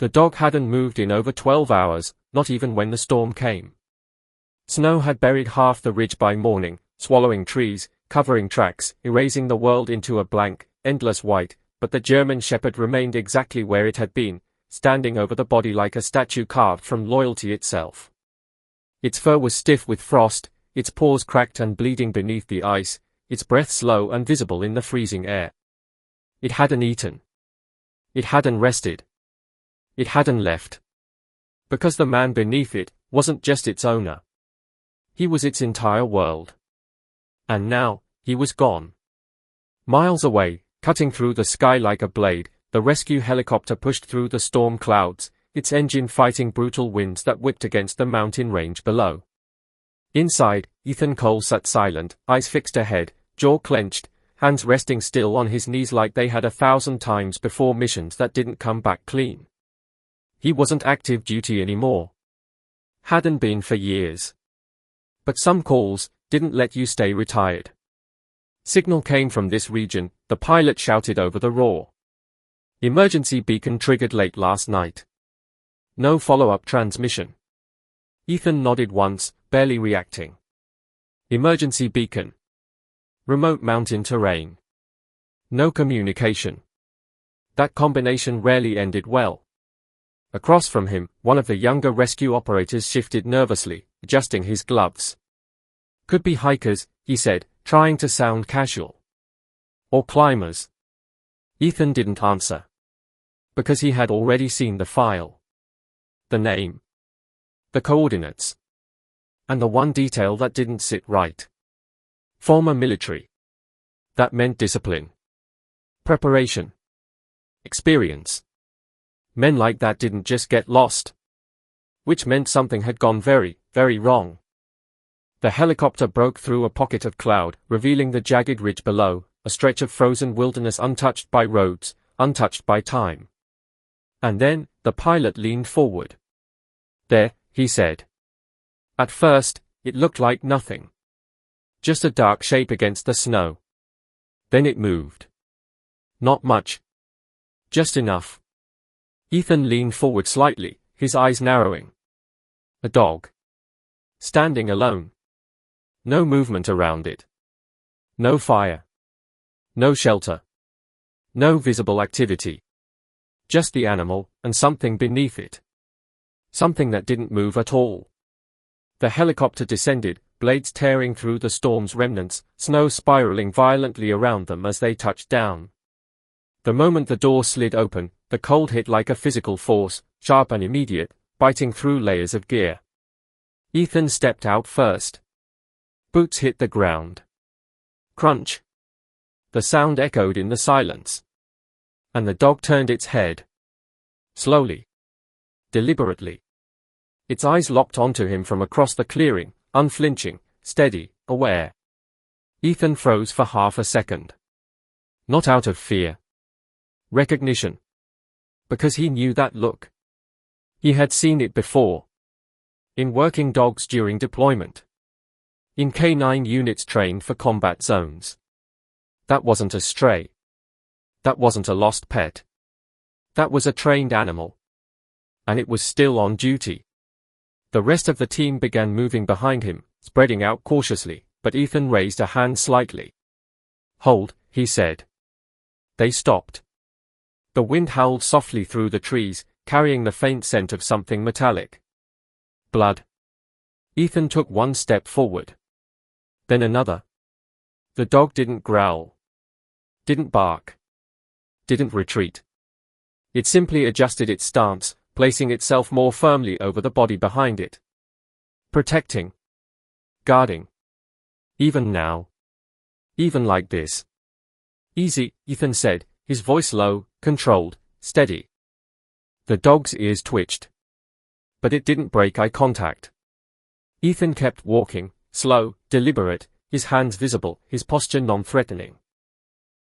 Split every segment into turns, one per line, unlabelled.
The dog hadn't moved in over 12 hours, not even when the storm came. Snow had buried half the ridge by morning, swallowing trees, covering tracks, erasing the world into a blank, endless white, but the German Shepherd remained exactly where it had been, standing over the body like a statue carved from loyalty itself. Its fur was stiff with frost, its paws cracked and bleeding beneath the ice, its breath slow and visible in the freezing air. It hadn't eaten. It hadn't rested. It hadn't left. Because the man beneath it wasn't just its owner. He was its entire world. And now, he was gone. Miles away, cutting through the sky like a blade, the rescue helicopter pushed through the storm clouds, its engine fighting brutal winds that whipped against the mountain range below. Inside, Ethan Cole sat silent, eyes fixed ahead, jaw clenched, hands resting still on his knees like they had 1,000 times before missions that didn't come back clean. He wasn't active duty anymore. Hadn't been for years. But some calls didn't let you stay retired. Signal came from this region, the pilot shouted over the roar. Emergency beacon triggered late last night. No follow-up transmission. Ethan nodded once, barely reacting. Emergency beacon. Remote mountain terrain. No communication. That combination rarely ended well. Across from him, one of the younger rescue operators shifted nervously, adjusting his gloves. Could be hikers, he said, trying to sound casual. Or climbers. Ethan didn't answer. Because he had already seen the file. The name. The coordinates. And the one detail that didn't sit right. Former military. That meant discipline. Preparation. Experience. Men like that didn't just get lost. Which meant something had gone very, very wrong. The helicopter broke through a pocket of cloud, revealing the jagged ridge below, a stretch of frozen wilderness untouched by roads, untouched by time. And then, the pilot leaned forward. There, he said. At first, it looked like nothing. Just a dark shape against the snow. Then it moved. Not much. Just enough. Ethan leaned forward slightly, his eyes narrowing. A dog. Standing alone. No movement around it. No fire. No shelter. No visible activity. Just the animal, and something beneath it. Something that didn't move at all. The helicopter descended, blades tearing through the storm's remnants, snow spiraling violently around them as they touched down. The moment the door slid open, the cold hit like a physical force, sharp and immediate, biting through layers of gear. Ethan stepped out first. Boots hit the ground. Crunch. The sound echoed in the silence. And the dog turned its head. Slowly. Deliberately. Its eyes locked onto him from across the clearing, unflinching, steady, aware. Ethan froze for half a second. Not out of fear. Recognition. Because he knew that look. He had seen it before. In working dogs during deployment. In K9 units trained for combat zones. That wasn't a stray. That wasn't a lost pet. That was a trained animal. And it was still on duty. The rest of the team began moving behind him, spreading out cautiously, but Ethan raised a hand slightly. Hold, he said. They stopped. The wind howled softly through the trees, carrying the faint scent of something metallic. Blood. Ethan took one step forward. Then another. The dog didn't growl. Didn't bark. Didn't retreat. It simply adjusted its stance, placing itself more firmly over the body behind it. Protecting. Guarding. Even now. Even like this. Easy, Ethan said, his voice low, controlled, steady. The dog's ears twitched. But it didn't break eye contact. Ethan kept walking, slow, deliberate, his hands visible, his posture non-threatening.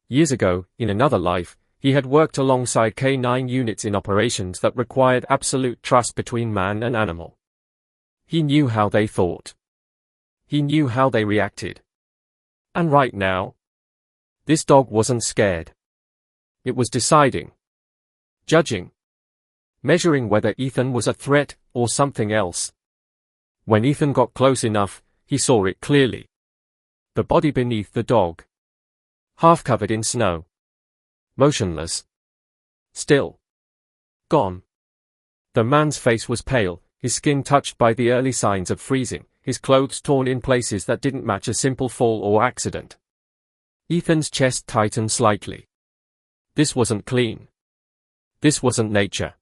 Years ago, in another life, he had worked alongside K9 units in operations that required absolute trust between man and animal. He knew how they thought. He knew how they reacted. And right now, this dog wasn't scared. It was deciding. Judging. measuring whether Ethan was a threat or something else. When Ethan got close enough, he saw it clearly. The body beneath the dog. Half covered in snow. Motionless. Still. Gone. The man's face was pale, his skin touched by the early signs of freezing, his clothes torn in places that didn't match a simple fall or accident. Ethan's chest tightened slightly. This wasn't clean. This wasn't nature.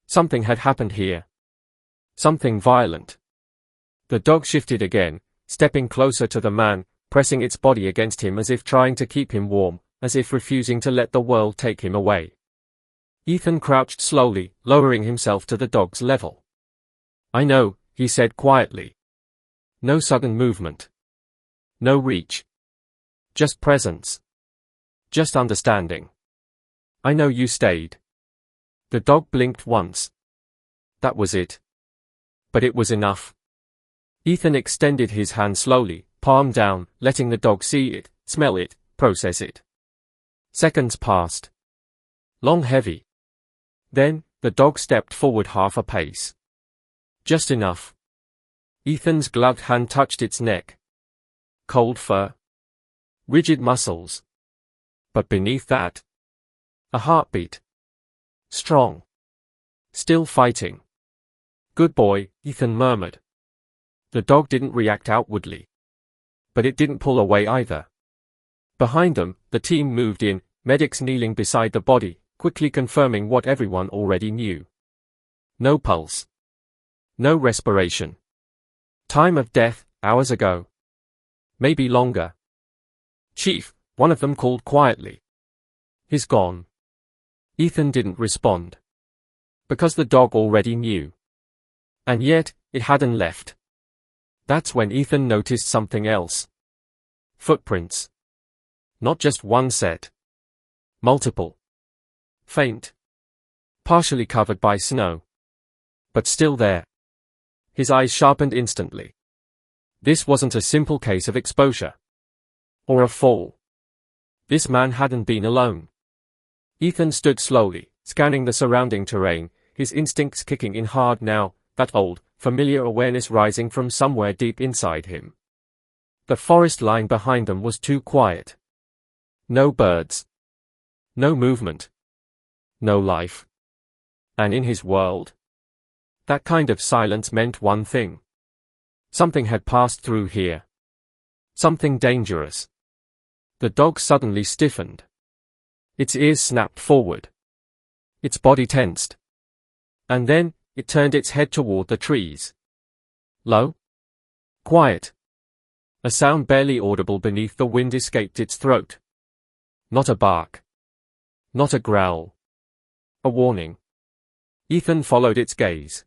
Something had happened here. Something violent. The dog shifted again, stepping closer to the man, pressing its body against him as if trying to keep him warm, as if refusing to let the world take him away. Ethan crouched slowly, lowering himself to the dog's level. "I know," he said quietly. No sudden movement. No reach. Just presence. Just understanding. "I know you stayed." The dog blinked once. That was it. But it was enough. Ethan extended his hand slowly, palm down, letting the dog see it, smell it, process it. Seconds passed. Long, heavy. Then, the dog stepped forward half a pace. Just enough. Ethan's gloved hand touched its neck. Cold fur. Rigid muscles. But beneath that, a heartbeat. Strong. Still fighting. "Good boy," Ethan murmured. The dog didn't react outwardly. But it didn't pull away either. Behind them, the team moved in, medics kneeling beside the body, quickly confirming what everyone already knew. No pulse. No respiration. Time of death, hours ago. Maybe longer. "Chief," one of them called quietly. "He's gone." Ethan didn't respond. Because the dog already knew. And yet, it hadn't left. That's when Ethan noticed something else. Footprints. Not just one set. Multiple. Faint. Partially covered by snow. But still there. His eyes sharpened instantly. This wasn't a simple case of exposure. Or a fall. This man hadn't been alone. Ethan stood slowly, scanning the surrounding terrain, his instincts kicking in hard now, that old, familiar awareness rising from somewhere deep inside him. The forest line behind them was too quiet. No birds. No movement. No life. And in his world, that kind of silence meant one thing. Something had passed through here. Something dangerous. The dog suddenly stiffened. Its ears snapped forward. Its body tensed. And then, it turned its head toward the trees. Low. Quiet. A sound barely audible beneath the wind escaped its throat. Not a bark. Not a growl. A warning. Ethan followed its gaze.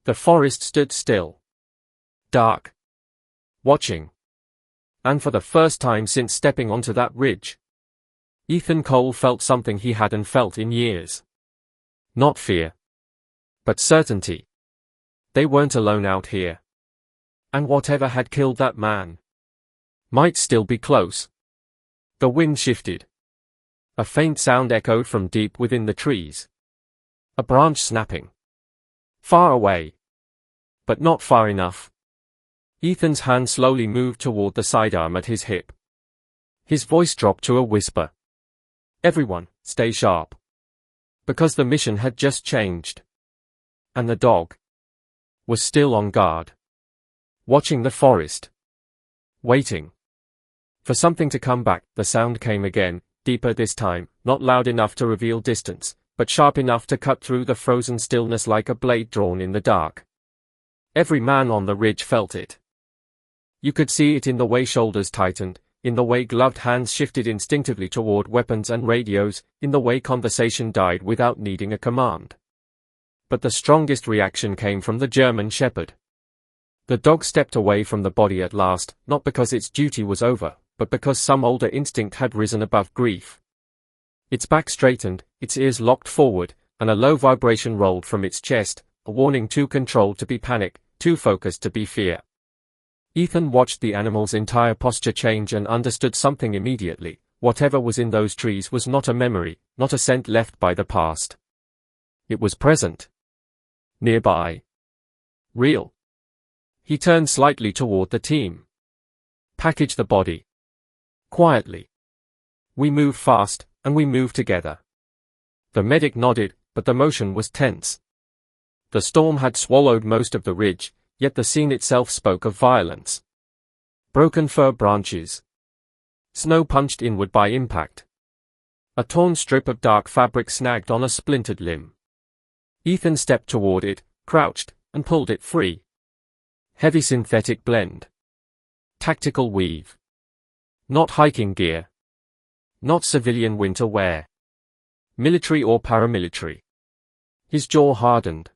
The forest stood still. Dark. Watching. And for the first time since stepping onto that ridge, Ethan Cole felt something he hadn't felt in years. Not fear. But certainty. They weren't alone out here. And whatever had killed that man might still be close. The wind shifted. A faint sound echoed from deep within the trees. A branch snapping. Far away. But not far enough. Ethan's hand slowly moved toward the sidearm at his hip. His voice dropped to a whisper. "Everyone, stay sharp." Because the mission had just changed. And the dog was still on guard. Watching the forest. Waiting. For something to come back. The sound came again, deeper this time, not loud enough to reveal distance, but sharp enough to cut through the frozen stillness like a blade drawn in the dark. Every man on the ridge felt it. You could see it in the way shoulders tightened, in the way gloved hands shifted instinctively toward weapons and radios, in the way conversation died without needing a command. But the strongest reaction came from the German shepherd. The dog stepped away from the body at last, not because its duty was over, but because some older instinct had risen above grief. Its back straightened, its ears locked forward, and a low vibration rolled from its chest, a warning too controlled to be panic, too focused to be fear. Ethan watched the animal's entire posture change and understood something immediately. Whatever was in those trees was not a memory, not a scent left by the past. It was present. Nearby. Real. He turned slightly toward the team. Package the body. Quietly. We move fast, and we move together. The medic nodded, but the motion was tense. The storm had swallowed most of the ridge, yet the scene itself spoke of violence. Broken fir branches. Snow punched inward by impact. A torn strip of dark fabric snagged on a splintered limb. Ethan stepped toward it, crouched, and pulled it free. Heavy synthetic blend. Tactical weave. Not hiking gear. Not civilian winter wear. Military or paramilitary. His jaw hardened.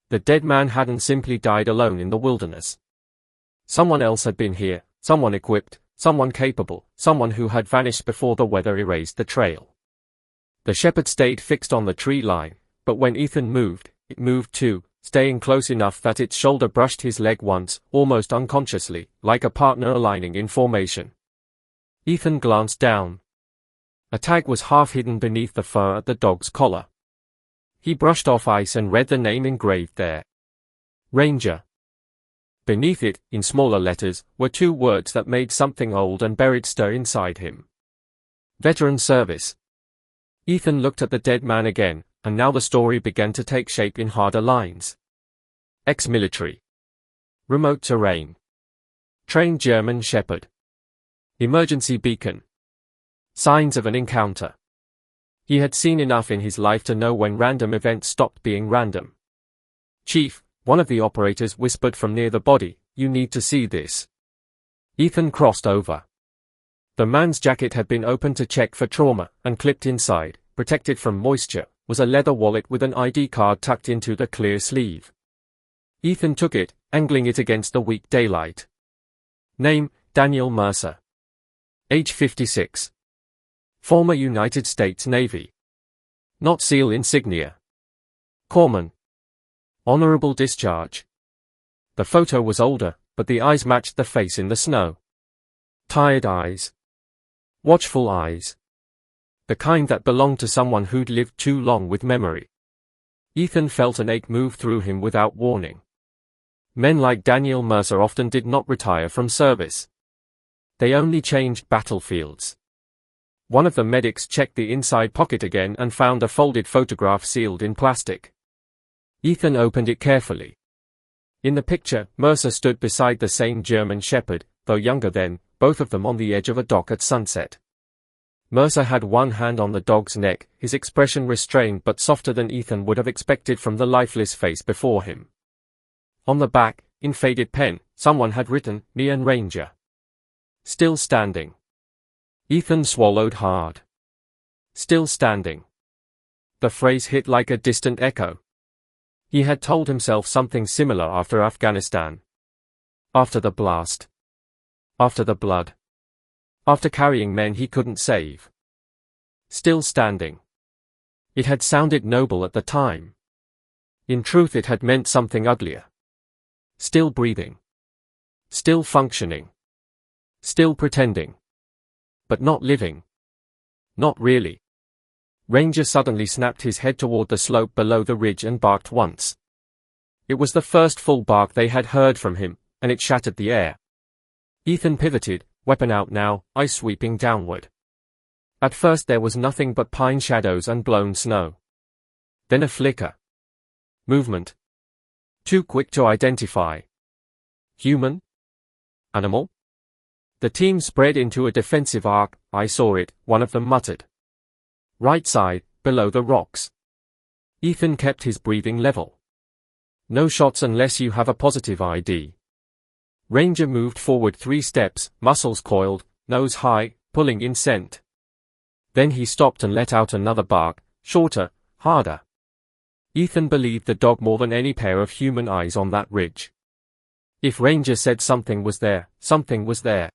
The dead man hadn't simply died alone in the wilderness. Someone else had been here, someone equipped, someone capable, someone who had vanished before the weather erased the trail. The shepherd stayed fixed on the tree line, but when Ethan moved, it moved too, staying close enough that its shoulder brushed his leg once, almost unconsciously, like a partner aligning in formation. Ethan glanced down. A tag was half hidden beneath the fur at the dog's collar. He brushed off ice and read the name engraved there. Ranger. Beneath it, in smaller letters, were two words that made something old and buried stir inside him. Veteran service. Ethan looked at the dead man again, and now the story began to take shape in harder lines. Ex-military. Remote terrain. Trained German shepherd. Emergency beacon. Signs of an encounter. He had seen enough in his life to know when random events stopped being random. Chief, one of the operators whispered from near the body, "You need to see this." Ethan crossed over. The man's jacket had been opened to check for trauma, and clipped inside, protected from moisture, was a leather wallet with an ID card tucked into the clear sleeve. Ethan took it, angling it against the weak daylight. Name, Daniel Mercer. Age 56. Former United States Navy. Not SEAL insignia. Corpsman. Honorable discharge. The photo was older, but the eyes matched the face in the snow. Tired eyes. Watchful eyes. The kind that belonged to someone who'd lived too long with memory. Ethan felt an ache move through him without warning. Men like Daniel Mercer often did not retire from service. They only changed battlefields. One of the medics checked the inside pocket again and found a folded photograph sealed in plastic. Ethan opened it carefully. In the picture, Mercer stood beside the same German shepherd, though younger then, both of them on the edge of a dock at sunset. Mercer had one hand on the dog's neck, his expression restrained but softer than Ethan would have expected from the lifeless face before him. On the back, in faded pen, someone had written, "Me and Ranger." Still standing. Ethan swallowed hard. Still standing. The phrase hit like a distant echo. He had told himself something similar after Afghanistan. After the blast. After the blood. After carrying men he couldn't save. Still standing. It had sounded noble at the time. In truth it had meant something uglier. Still breathing. Still functioning. Still pretending. But not living. Not really. Ranger suddenly snapped his head toward the slope below the ridge and barked once. It was the first full bark they had heard from him, and it shattered the air. Ethan pivoted, weapon out now, eyes sweeping downward. At first there was nothing but pine shadows and blown snow. Then a flicker. Movement. Too quick to identify. Human? Animal? The team spread into a defensive arc. "I saw it," one of them muttered. Right side, below the rocks. Ethan kept his breathing level. No shots unless you have a positive ID. Ranger moved forward 3 steps, muscles coiled, nose high, pulling in scent. Then he stopped and let out another bark, shorter, harder. Ethan believed the dog more than any pair of human eyes on that ridge. If Ranger said something was there, something was there.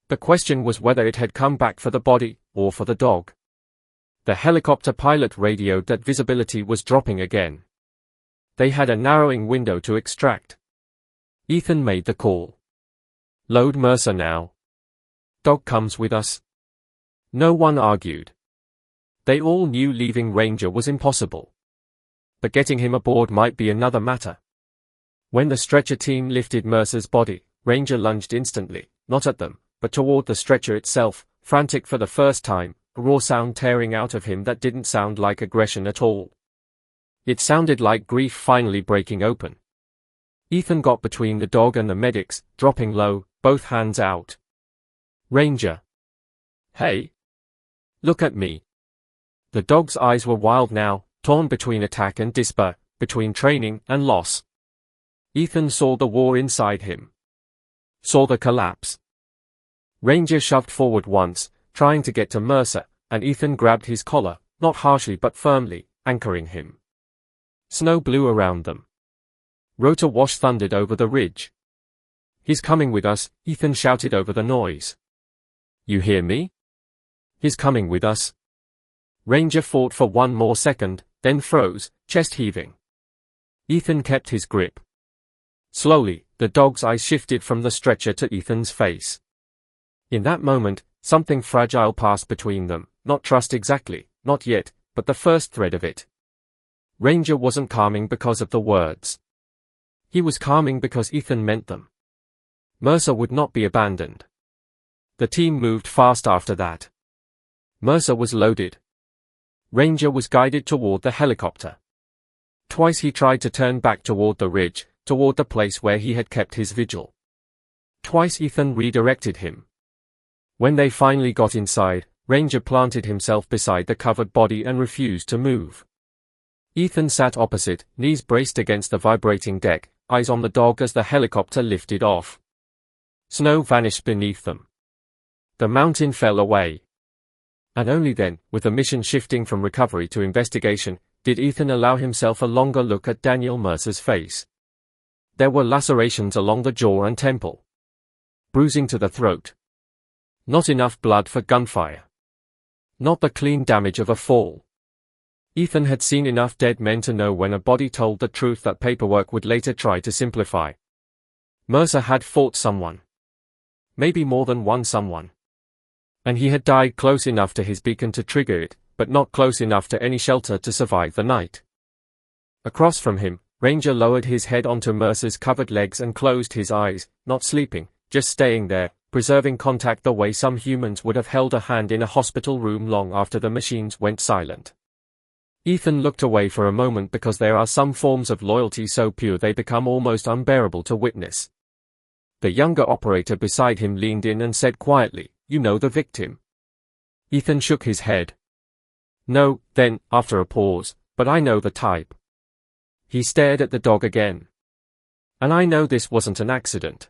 The question was whether it had come back for the body, or for the dog. The helicopter pilot radioed that visibility was dropping again. They had a narrowing window to extract. Ethan made the call. "Load Mercer now. Dog comes with us." No one argued. They all knew leaving Ranger was impossible. but getting him aboard might be another matter. When the stretcher team lifted Mercer's body, Ranger lunged instantly, not at them, but toward the stretcher itself, frantic for the first time, a raw sound tearing out of him that didn't sound like aggression at all. It sounded like grief finally breaking open. Ethan got between the dog and the medics, dropping low, both hands out. "Ranger. Hey. Look at me." The dog's eyes were wild now, torn between attack and despair, between training and loss. Ethan saw the war inside him. Saw the collapse. Ranger shoved forward once, trying to get to Mercer, and Ethan grabbed his collar, not harshly but firmly, anchoring him. Snow blew around them. Rotor wash thundered over the ridge. "He's coming with us," Ethan shouted over the noise. "You hear me? He's coming with us." Ranger fought for one more second, then froze, chest heaving. Ethan kept his grip. Slowly, the dog's eyes shifted from the stretcher to Ethan's face. In that moment, something fragile passed between them, not trust exactly, not yet, but the first thread of it. Ranger wasn't calming because of the words. He was calming because Ethan meant them. Mercer would not be abandoned. The team moved fast after that. Mercer was loaded. Ranger was guided toward the helicopter. Twice he tried to turn back toward the ridge, toward the place where he had kept his vigil. Twice Ethan redirected him. When they finally got inside, Ranger planted himself beside the covered body and refused to move. Ethan sat opposite, knees braced against the vibrating deck, eyes on the dog as the helicopter lifted off. Snow vanished beneath them. The mountain fell away. And only then, with the mission shifting from recovery to investigation, did Ethan allow himself a longer look at Daniel Mercer's face. There were lacerations along the jaw and temple. Bruising to the throat. Not enough blood for gunfire. Not the clean damage of a fall. Ethan had seen enough dead men to know when a body told the truth that paperwork would later try to simplify. Mercer had fought someone. Maybe more than one someone. And he had died close enough to his beacon to trigger it, but not close enough to any shelter to survive the night. Across from him, Ranger lowered his head onto Mercer's covered legs and closed his eyes, not sleeping, just staying there, preserving contact the way some humans would have held a hand in a hospital room long after the machines went silent. Ethan looked away for a moment because there are some forms of loyalty so pure they become almost unbearable to witness. The younger operator beside him leaned in and said quietly, "You know the victim." Ethan shook his head. "No," then, after a pause, "but I know the type." He stared at the dog again. "And I know this wasn't an accident."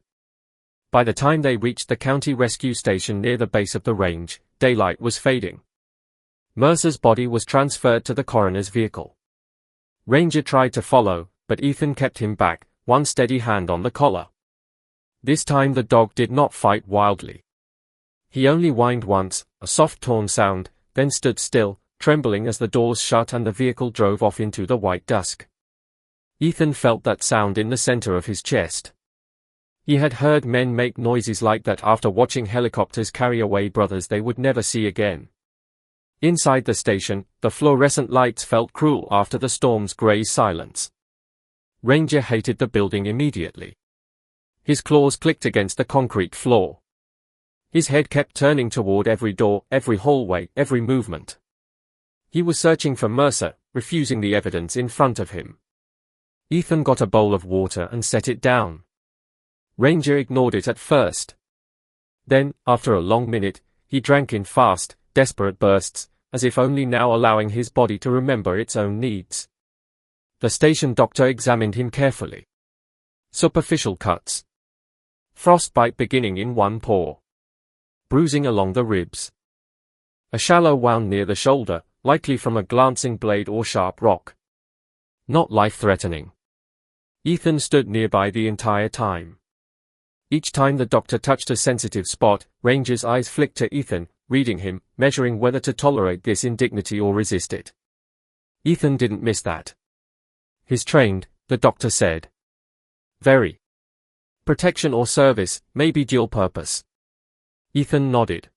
By the time they reached the county rescue station near the base of the range, daylight was fading. Mercer's body was transferred to the coroner's vehicle. Ranger tried to follow, but Ethan kept him back, one steady hand on the collar. This time the dog did not fight wildly. He only whined once, a soft torn sound, then stood still, trembling as the doors shut and the vehicle drove off into the white dusk. Ethan felt that sound in the center of his chest. He had heard men make noises like that after watching helicopters carry away brothers they would never see again. Inside the station, the fluorescent lights felt cruel after the storm's gray silence. Ranger hated the building immediately. His claws clicked against the concrete floor. His head kept turning toward every door, every hallway, every movement. He was searching for Mercer, refusing the evidence in front of him. Ethan got a bowl of water and set it down. Ranger ignored it at first. Then, after a long minute, he drank in fast, desperate bursts, as if only now allowing his body to remember its own needs. The station doctor examined him carefully. Superficial cuts. Frostbite beginning in one paw. Bruising along the ribs. A shallow wound near the shoulder, likely from a glancing blade or sharp rock. Not life-threatening. Ethan stood nearby the entire time. Each time the doctor touched a sensitive spot, Ranger's eyes flicked to Ethan, reading him, measuring whether to tolerate this indignity or resist it. Ethan didn't miss that. He's trained, the doctor said. Very. Protection or service, maybe dual purpose. Ethan nodded.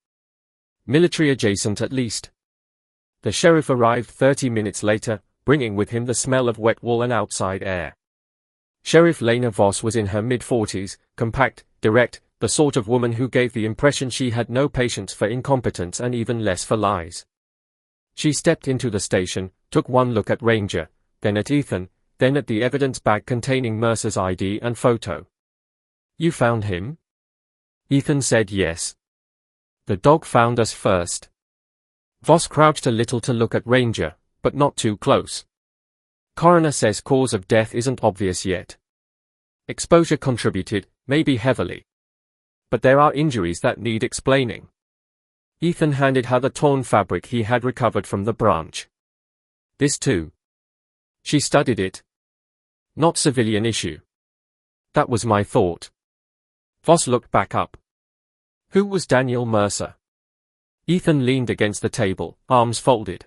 Military adjacent at least. The sheriff arrived 30 minutes later, bringing with him the smell of wet wool and outside air. Sheriff Lena Voss was in her mid-40s, compact, direct, the sort of woman who gave the impression she had no patience for incompetence and even less for lies. She stepped into the station, took one look at Ranger, then at Ethan, then at the evidence bag containing Mercer's ID and photo. "You found him?" Ethan said yes. "The dog found us first." Voss crouched a little to look at Ranger, but not too close. "Coroner says cause of death isn't obvious yet. Exposure contributed, maybe heavily. But there are injuries that need explaining." Ethan handed her the torn fabric he had recovered from the branch. "This too." She studied it. "Not civilian issue." "That was my thought." Voss looked back up. "Who was Daniel Mercer?" Ethan leaned against the table, arms folded.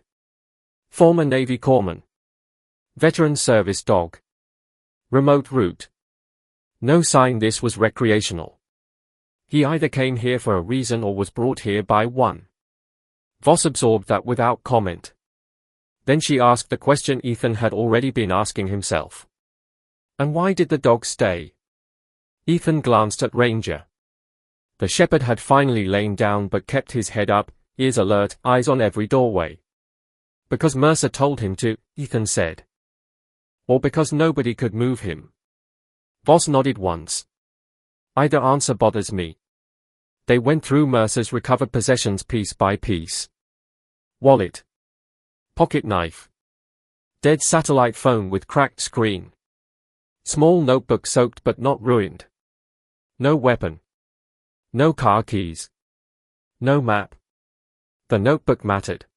"Former Navy corpsman. Veteran service dog. Remote route. No sign this was recreational. He either came here for a reason or was brought here by one." Voss absorbed that without comment. Then she asked the question Ethan had already been asking himself. "And why did the dog stay?" Ethan glanced at Ranger. The shepherd had finally lain down but kept his head up, ears alert, eyes on every doorway. "Because Mercer told him to," Ethan said. "Or because nobody could move him?" Voss nodded once. "Either answer bothers me." They went through Mercer's recovered possessions piece by piece. Wallet. Pocket knife. Dead satellite phone with cracked screen. Small notebook soaked but not ruined. No weapon. No car keys. No map. The notebook mattered.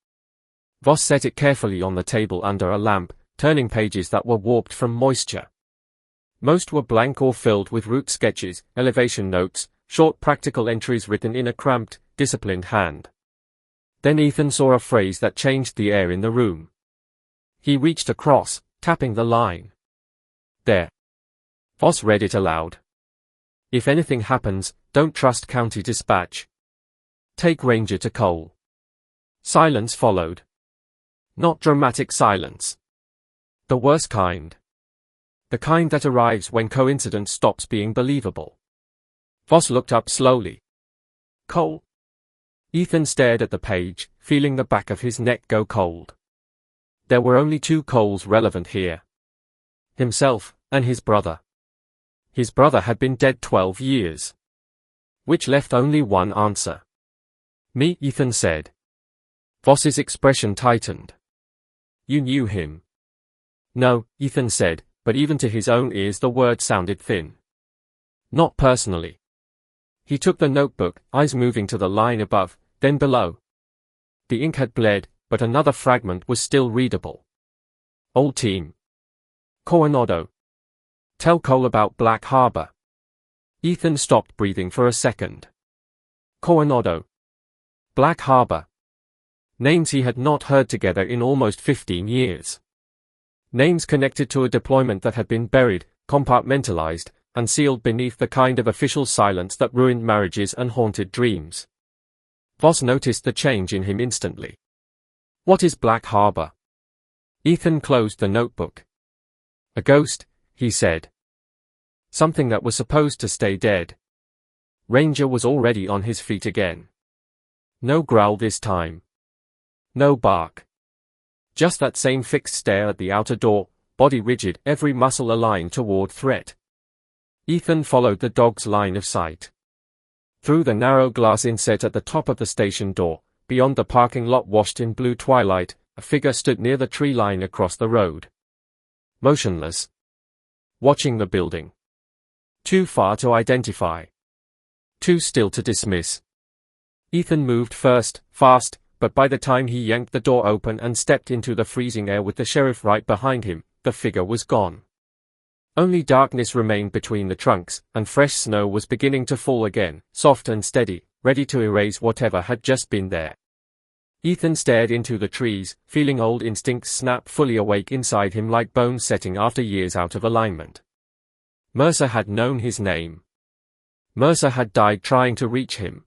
Voss set it carefully on the table under a lamp, turning pages that were warped from moisture. Most were blank or filled with route sketches, elevation notes, short practical entries written in a cramped, disciplined hand. Then Ethan saw a phrase that changed the air in the room. He reached across, tapping the line. "There." Voss read it aloud. "If anything happens, don't trust County Dispatch. Take Ranger to Cole." Silence followed. Not dramatic silence. The worst kind. The kind that arrives when coincidence stops being believable. Voss looked up slowly. "Cole?" Ethan stared at the page, feeling the back of his neck go cold. There were only two Coles relevant here. Himself, and his brother. His brother had been dead 12 years. Which left only one answer. "Me," Ethan said. Voss's expression tightened. "You knew him?" "No," Ethan said, but even to his own ears the word sounded thin. "Not personally." He took the notebook, eyes moving to the line above, then below. The ink had bled, but another fragment was still readable. "Old team. Coronado. Tell Cole about Black Harbor." Ethan stopped breathing for a second. Coronado. Black Harbor. Names he had not heard together in almost 15 years. Names connected to a deployment that had been buried, compartmentalized, and sealed beneath the kind of official silence that ruined marriages and haunted dreams. Voss noticed the change in him instantly. "What is Black Harbor?" Ethan closed the notebook. "A ghost," he said. "Something that was supposed to stay dead." Ranger was already on his feet again. No growl this time. No bark. Just that same fixed stare at the outer door, body rigid, every muscle aligned toward threat. Ethan followed the dog's line of sight. Through the narrow glass inset at the top of the station door, beyond the parking lot washed in blue twilight, a figure stood near the tree line across the road. Motionless. Watching the building. Too far to identify. Too still to dismiss. Ethan moved first, fast, but by the time he yanked the door open and stepped into the freezing air with the sheriff right behind him, the figure was gone. Only darkness remained between the trunks, and fresh snow was beginning to fall again, soft and steady, ready to erase whatever had just been there. Ethan stared into the trees, feeling old instincts snap fully awake inside him like bones setting after years out of alignment. Mercer had known his name. Mercer had died trying to reach him.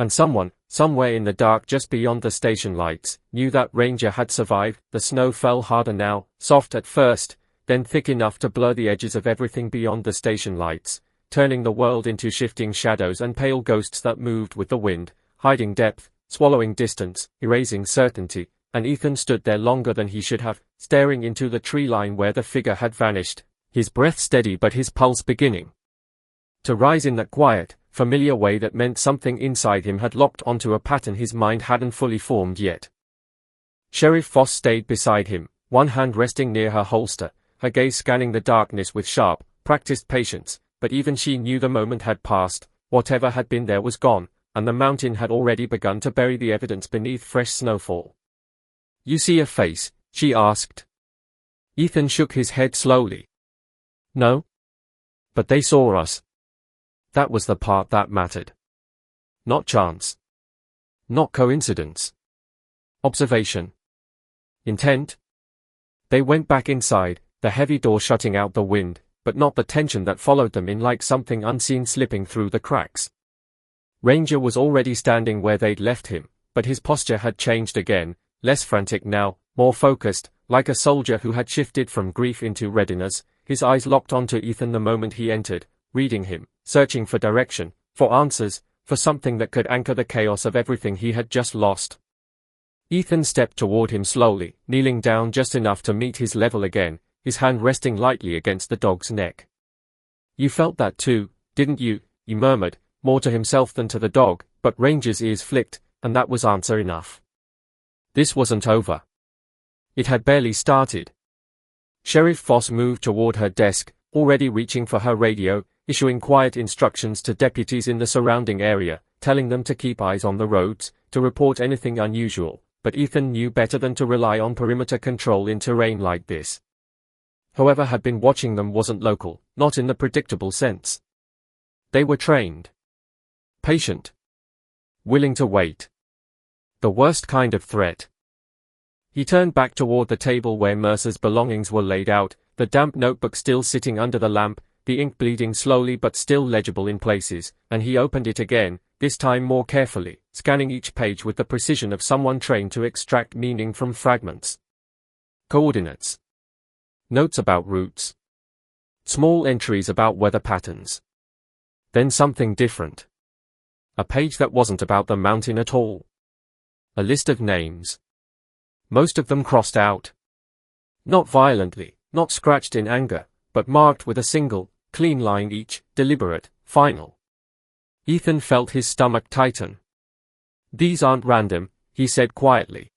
And someone, somewhere in the dark just beyond the station lights, knew that Ranger had survived. The snow fell harder now, soft at first, then thick enough to blur the edges of everything beyond the station lights, turning the world into shifting shadows and pale ghosts that moved with the wind, hiding depth, swallowing distance, erasing certainty, and Ethan stood there longer than he should have, staring into the tree line where the figure had vanished, his breath steady but his pulse beginning to rise in that quiet, familiar way that meant something inside him had locked onto a pattern his mind hadn't fully formed yet. Sheriff Voss stayed beside him, one hand resting near her holster, her gaze scanning the darkness with sharp, practiced patience, but even she knew the moment had passed, whatever had been there was gone, and the mountain had already begun to bury the evidence beneath fresh snowfall. "You see a face?" she asked. Ethan shook his head slowly. "No. But they saw us." That was the part that mattered. Not chance. Not coincidence. Observation. Intent. They went back inside, the heavy door shutting out the wind, but not the tension that followed them in, like something unseen slipping through the cracks. Ranger was already standing where they'd left him, but his posture had changed again, less frantic now, more focused, like a soldier who had shifted from grief into readiness. His eyes locked onto Ethan the moment he entered, reading him, searching for direction, for answers, for something that could anchor the chaos of everything he had just lost. Ethan stepped toward him slowly, kneeling down just enough to meet his level again, his hand resting lightly against the dog's neck. "You felt that too, didn't you?" he murmured, more to himself than to the dog, but Ranger's ears flicked, and that was answer enough. This wasn't over. It had barely started. Sheriff Voss moved toward her desk, already reaching for her radio, issuing quiet instructions to deputies in the surrounding area, telling them to keep eyes on the roads, to report anything unusual, but Ethan knew better than to rely on perimeter control in terrain like this. Whoever had been watching them wasn't local, not in the predictable sense. They were trained. Patient. Willing to wait. The worst kind of threat. He turned back toward the table where Mercer's belongings were laid out, the damp notebook still sitting under the lamp, the ink bleeding slowly but still legible in places, and he opened it again, this time more carefully, scanning each page with the precision of someone trained to extract meaning from fragments. Coordinates. Notes about routes. Small entries about weather patterns. Then something different. A page that wasn't about the mountain at all. A list of names. Most of them crossed out. Not violently, not scratched in anger, but marked with a single, clean line each, deliberate, final. Ethan felt his stomach tighten. "These aren't random," he said quietly.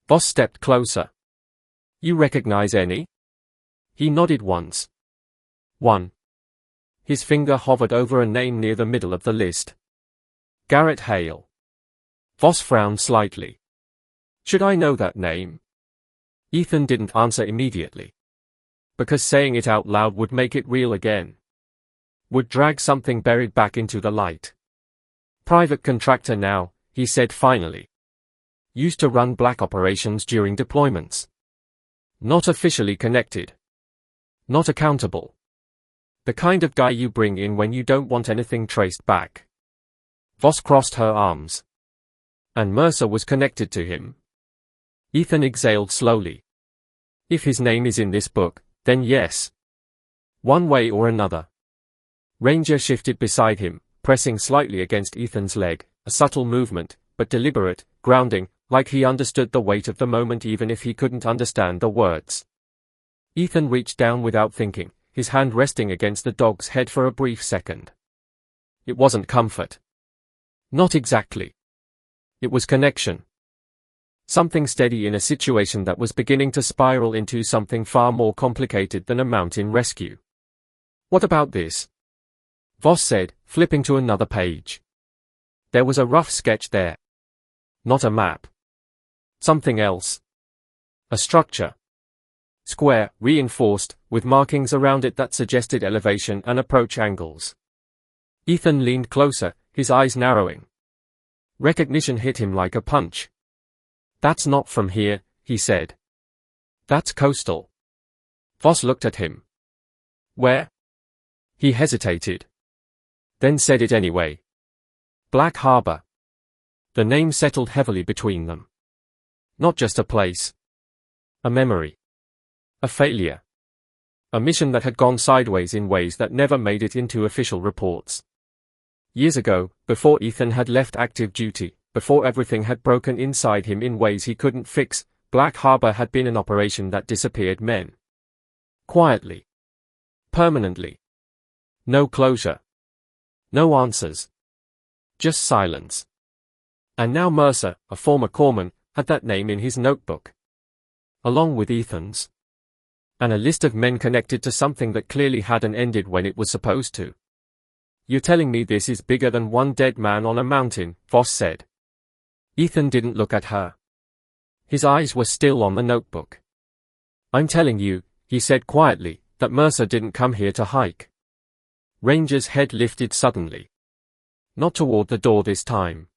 Voss stepped closer. "You recognize any?" He nodded once. "One." His finger hovered over a name near the middle of the list. Garrett Hale. Voss frowned slightly. "Should I know that name?" Ethan didn't answer immediately. Because saying it out loud would make it real again. Would drag something buried back into the light. "Private contractor now," he said finally. "Used to run black operations during deployments. Not officially connected. Not accountable. The kind of guy you bring in when you don't want anything traced back." Voss crossed her arms. "And Mercer was connected to him?" Ethan exhaled slowly. "If his name is in this book, then yes. One way or another." Ranger shifted beside him, pressing slightly against Ethan's leg, a subtle movement, but deliberate, grounding, like he understood the weight of the moment even if he couldn't understand the words. Ethan reached down without thinking, his hand resting against the dog's head for a brief second. It wasn't comfort. Not exactly. It was connection. Something steady in a situation that was beginning to spiral into something far more complicated than a mountain rescue. "What about this?" Voss said, flipping to another page. There was a rough sketch there. Not a map. Something else. A structure. Square, reinforced, with markings around it that suggested elevation and approach angles. Ethan leaned closer, his eyes narrowing. Recognition hit him like a punch. "That's not from here," he said. "That's coastal." Voss looked at him. "Where?" He hesitated. Then said it anyway. "Black Harbor." The name settled heavily between them. Not just a place. A memory. A failure. A mission that had gone sideways in ways that never made it into official reports. Years ago, before Ethan had left active duty, before everything had broken inside him in ways he couldn't fix, Black Harbor had been an operation that disappeared men. Quietly. Permanently. No closure. No answers. Just silence. And now Mercer, a former corpsman, had that name in his notebook. Along with Ethan's. And a list of men connected to something that clearly hadn't ended when it was supposed to. "You're telling me this is bigger than one dead man on a mountain," Voss said. Ethan didn't look at her. His eyes were still on the notebook. "I'm telling you," he said quietly, "that Mercer didn't come here to hike." Ranger's head lifted suddenly. Not toward the door this time.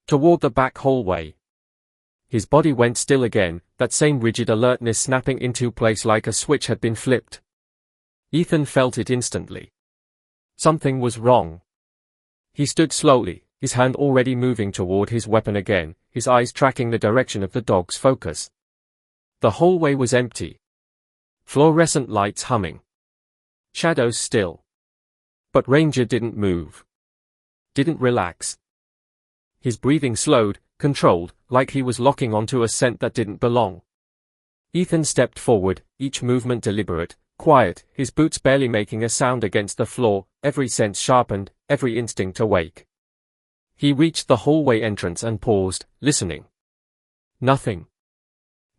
Toward the back hallway. His body went still again, that same rigid alertness snapping into place like a switch had been flipped. Ethan felt it instantly. Something was wrong. He stood slowly, his hand already moving toward his weapon again, his eyes tracking the direction of the dog's focus. The hallway was empty. Fluorescent lights humming. Shadows still. But Ranger didn't move. Didn't relax. His breathing slowed, controlled, like he was locking onto a scent that didn't belong. Ethan stepped forward, each movement deliberate, quiet, his boots barely making a sound against the floor, every sense sharpened, every instinct awake. He reached the hallway entrance and paused, listening. Nothing.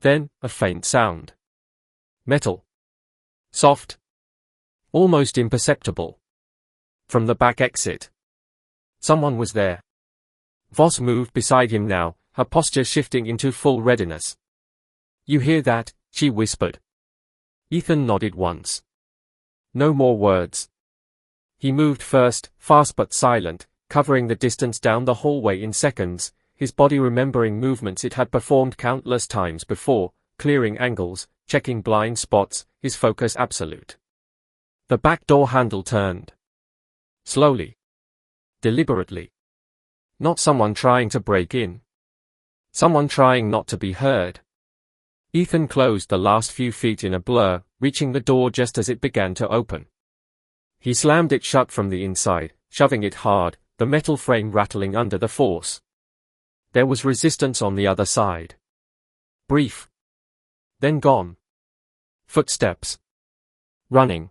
Then, a faint sound. Metal. Soft. Almost imperceptible. From the back exit. Someone was there. Voss moved beside him now, her posture shifting into full readiness. "You hear that?" she whispered. Ethan nodded once. No more words. He moved first, fast but silent, covering the distance down the hallway in seconds, his body remembering movements it had performed countless times before, clearing angles, checking blind spots, his focus absolute. The back door handle turned. Slowly. Deliberately. Not someone trying to break in. Someone trying not to be heard. Ethan closed the last few feet in a blur, reaching the door just as it began to open. He slammed it shut from the inside, shoving it hard, the metal frame rattling under the force. There was resistance on the other side. Brief. Then gone. Footsteps. Running.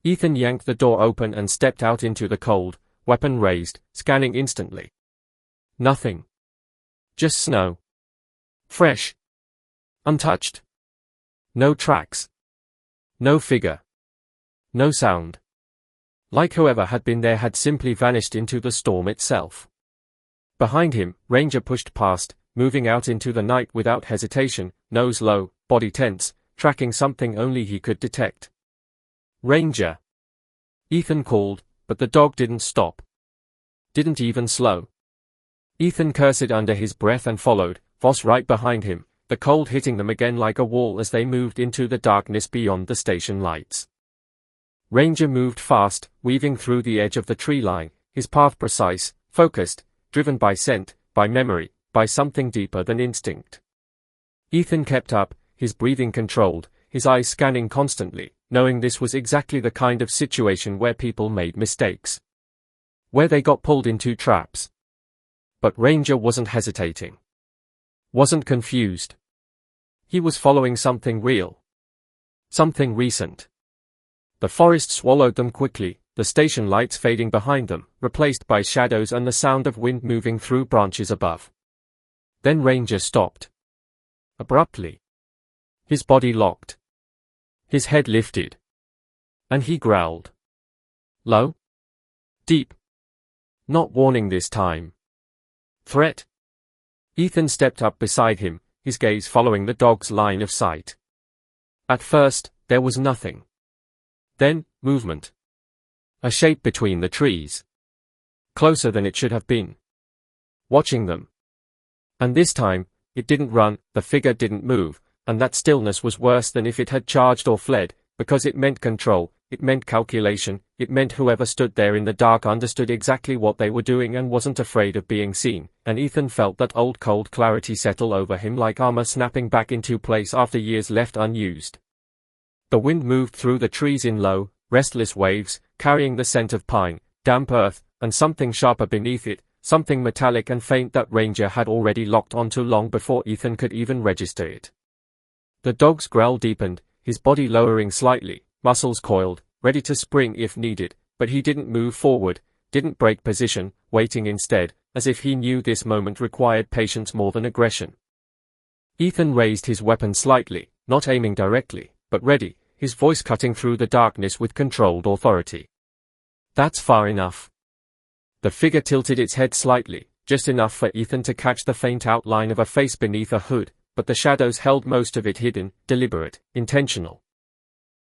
Ethan yanked the door open and stepped out into the cold, weapon raised, scanning instantly. Nothing. Just snow. Fresh. Untouched. No tracks. No figure. No sound. Like whoever had been there had simply vanished into the storm itself. Behind him, Ranger pushed past, moving out into the night without hesitation, nose low, body tense, tracking something only he could detect. "Ranger!" Ethan called, but the dog didn't stop. Didn't even slow. Ethan cursed under his breath and followed, Voss right behind him, the cold hitting them again like a wall as they moved into the darkness beyond the station lights. Ranger moved fast, weaving through the edge of the tree line, his path precise, focused, driven by scent, by memory, by something deeper than instinct. Ethan kept up, his breathing controlled, his eyes scanning constantly, knowing this was exactly the kind of situation where people made mistakes. Where they got pulled into traps. But Ranger wasn't hesitating. Wasn't confused. He was following something real. Something recent. The forest swallowed them quickly, the station lights fading behind them, replaced by shadows and the sound of wind moving through branches above. Then Ranger stopped. Abruptly. His body locked. His head lifted. And he growled. Low. Deep. Not warning this time. Threat. Ethan stepped up beside him, his gaze following the dog's line of sight. At first, there was nothing. Then, movement. A shape between the trees. Closer than it should have been. Watching them. And this time, it didn't run, the figure didn't move, and that stillness was worse than if it had charged or fled, because it meant control, it meant calculation, it meant whoever stood there in the dark understood exactly what they were doing and wasn't afraid of being seen, and Ethan felt that old cold clarity settle over him like armor snapping back into place after years left unused. The wind moved through the trees in low, restless waves, carrying the scent of pine, damp earth, and something sharper beneath it, something metallic and faint that Ranger had already locked onto long before Ethan could even register it. The dog's growl deepened, his body lowering slightly, muscles coiled, ready to spring if needed, but he didn't move forward, didn't break position, waiting instead, as if he knew this moment required patience more than aggression. Ethan raised his weapon slightly, not aiming directly, but ready, his voice cutting through the darkness with controlled authority. "That's far enough." The figure tilted its head slightly, just enough for Ethan to catch the faint outline of a face beneath a hood, but the shadows held most of it hidden, deliberate, intentional.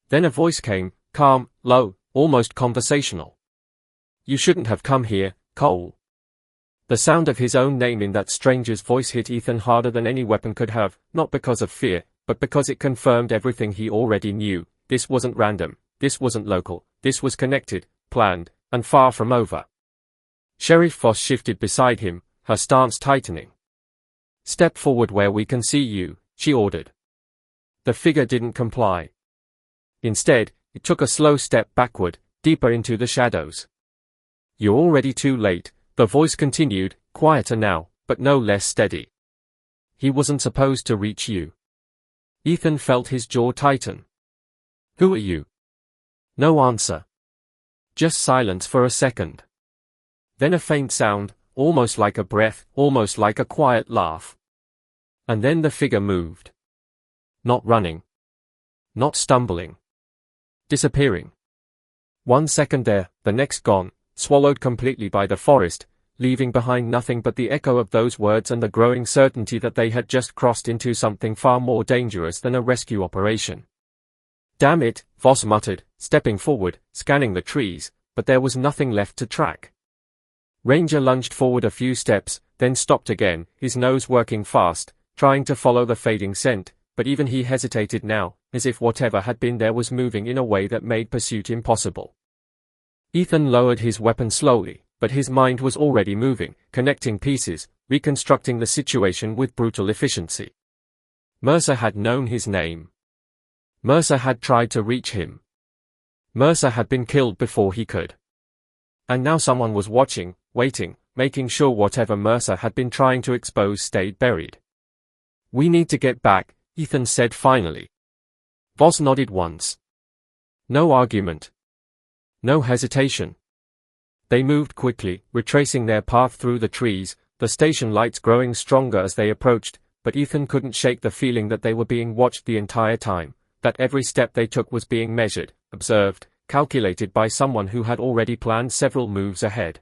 Then a voice came, calm, low, almost conversational. "You shouldn't have come here, Cole." The sound of his own name in that stranger's voice hit Ethan harder than any weapon could have, not because of fear, but because it confirmed everything he already knew. This wasn't random, this wasn't local, this was connected, planned, and far from over. Sheriff Voss shifted beside him, her stance tightening. "Step forward where we can see you," she ordered. The figure didn't comply. Instead, it took a slow step backward, deeper into the shadows. "You're already too late," the voice continued, quieter now, but no less steady. "He wasn't supposed to reach you." Ethan felt his jaw tighten. "Who are you?" No answer. Just silence for a second. Then a faint sound, almost like a breath, almost like a quiet laugh. And then the figure moved. Not running. Not stumbling. Disappearing. 1 second there, the next gone, swallowed completely by the forest, leaving behind nothing but the echo of those words and the growing certainty that they had just crossed into something far more dangerous than a rescue operation. "Damn it," Voss muttered, stepping forward, scanning the trees, but there was nothing left to track. Ranger lunged forward a few steps, then stopped again, his nose working fast, trying to follow the fading scent, but even he hesitated now, as if whatever had been there was moving in a way that made pursuit impossible. Ethan lowered his weapon slowly, but his mind was already moving, connecting pieces, reconstructing the situation with brutal efficiency. Mercer had known his name. Mercer had tried to reach him. Mercer had been killed before he could. And now someone was watching, waiting, making sure whatever Mercer had been trying to expose stayed buried. "We need to get back," Ethan said finally. Voss nodded once. No argument. No hesitation. They moved quickly, retracing their path through the trees, the station lights growing stronger as they approached, but Ethan couldn't shake the feeling that they were being watched the entire time, that every step they took was being measured, observed, calculated by someone who had already planned several moves ahead.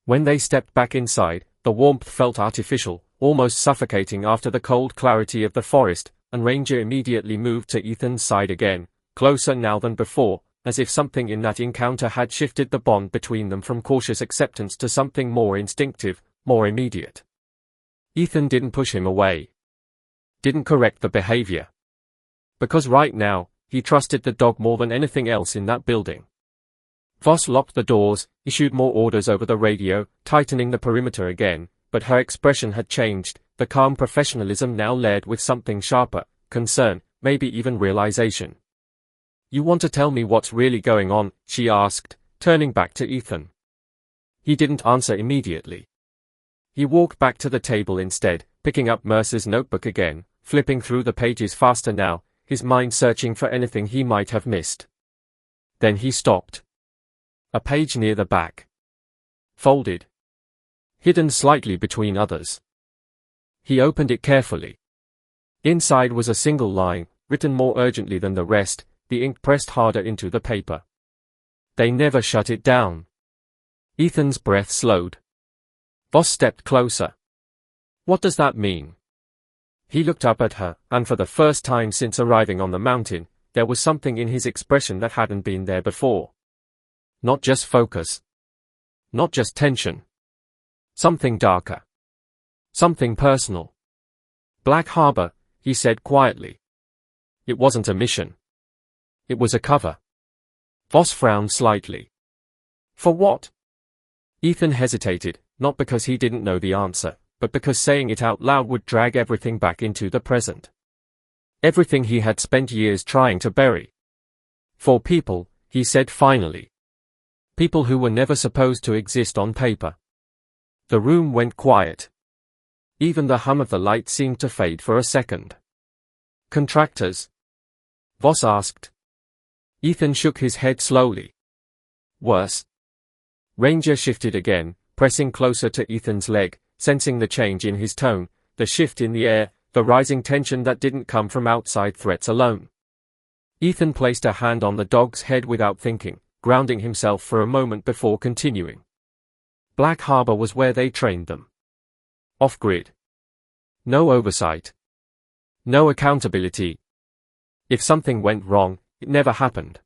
When they stepped back inside, the warmth felt artificial, almost suffocating after the cold clarity of the forest, and Ranger immediately moved to Ethan's side again, closer now than before, as if something in that encounter had shifted the bond between them from cautious acceptance to something more instinctive, more immediate. Ethan didn't push him away. Didn't correct the behavior. Because right now, he trusted the dog more than anything else in that building. Voss locked the doors, issued more orders over the radio, tightening the perimeter again, but her expression had changed, the calm professionalism now layered with something sharper, concern, maybe even realization. "You want to tell me what's really going on?" she asked, turning back to Ethan. He didn't answer immediately. He walked back to the table instead, picking up Mercer's notebook again, flipping through the pages faster now, his mind searching for anything he might have missed. Then he stopped. A page near the back. Folded. Hidden slightly between others. He opened it carefully. Inside was a single line, written more urgently than the rest, the ink pressed harder into the paper. "They never shut it down." Ethan's breath slowed. Voss stepped closer. "What does that mean?" He looked up at her, and for the first time since arriving on the mountain, there was something in his expression that hadn't been there before. Not just focus. Not just tension. Something darker. Something personal. "Black Harbor," he said quietly. It wasn't a mission. It was a cover. Voss frowned slightly. For what? Ethan hesitated, not because he didn't know the answer, but because saying it out loud would drag everything back into the present. Everything he had spent years trying to bury. For people, he said finally. People who were never supposed to exist on paper. The room went quiet. Even the hum of the light seemed to fade for a second. Contractors? Voss asked. Ethan shook his head slowly. Worse. Ranger shifted again, pressing closer to Ethan's leg, sensing the change in his tone, the shift in the air, the rising tension that didn't come from outside threats alone. Ethan placed a hand on the dog's head without thinking, grounding himself for a moment before continuing. Black Harbor was where they trained them. Off-grid. No oversight. No accountability. If something went wrong, it never happened.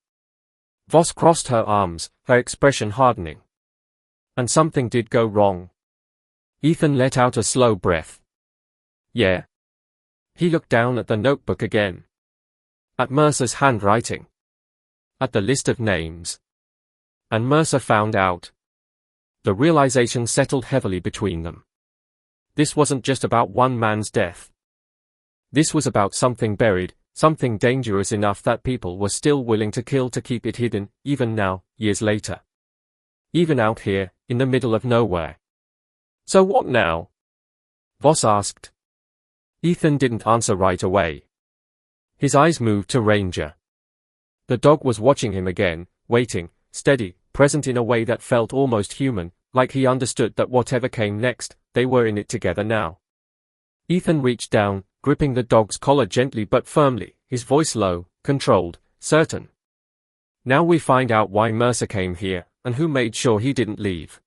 Voss crossed her arms, her expression hardening. And something did go wrong. Ethan let out a slow breath. Yeah. He looked down at the notebook again. At Mercer's handwriting. At the list of names. And Mercer found out. The realization settled heavily between them. This wasn't just about one man's death. This was about something buried, something dangerous enough that people were still willing to kill to keep it hidden, even now, years later. Even out here, in the middle of nowhere. So what now? Voss asked. Ethan didn't answer right away. His eyes moved to Ranger. The dog was watching him again, waiting, steady, present in a way that felt almost human, like he understood that whatever came next, they were in it together now. Ethan reached down, gripping the dog's collar gently but firmly, his voice low, controlled, certain. Now we find out why Mercer came here, and who made sure he didn't leave.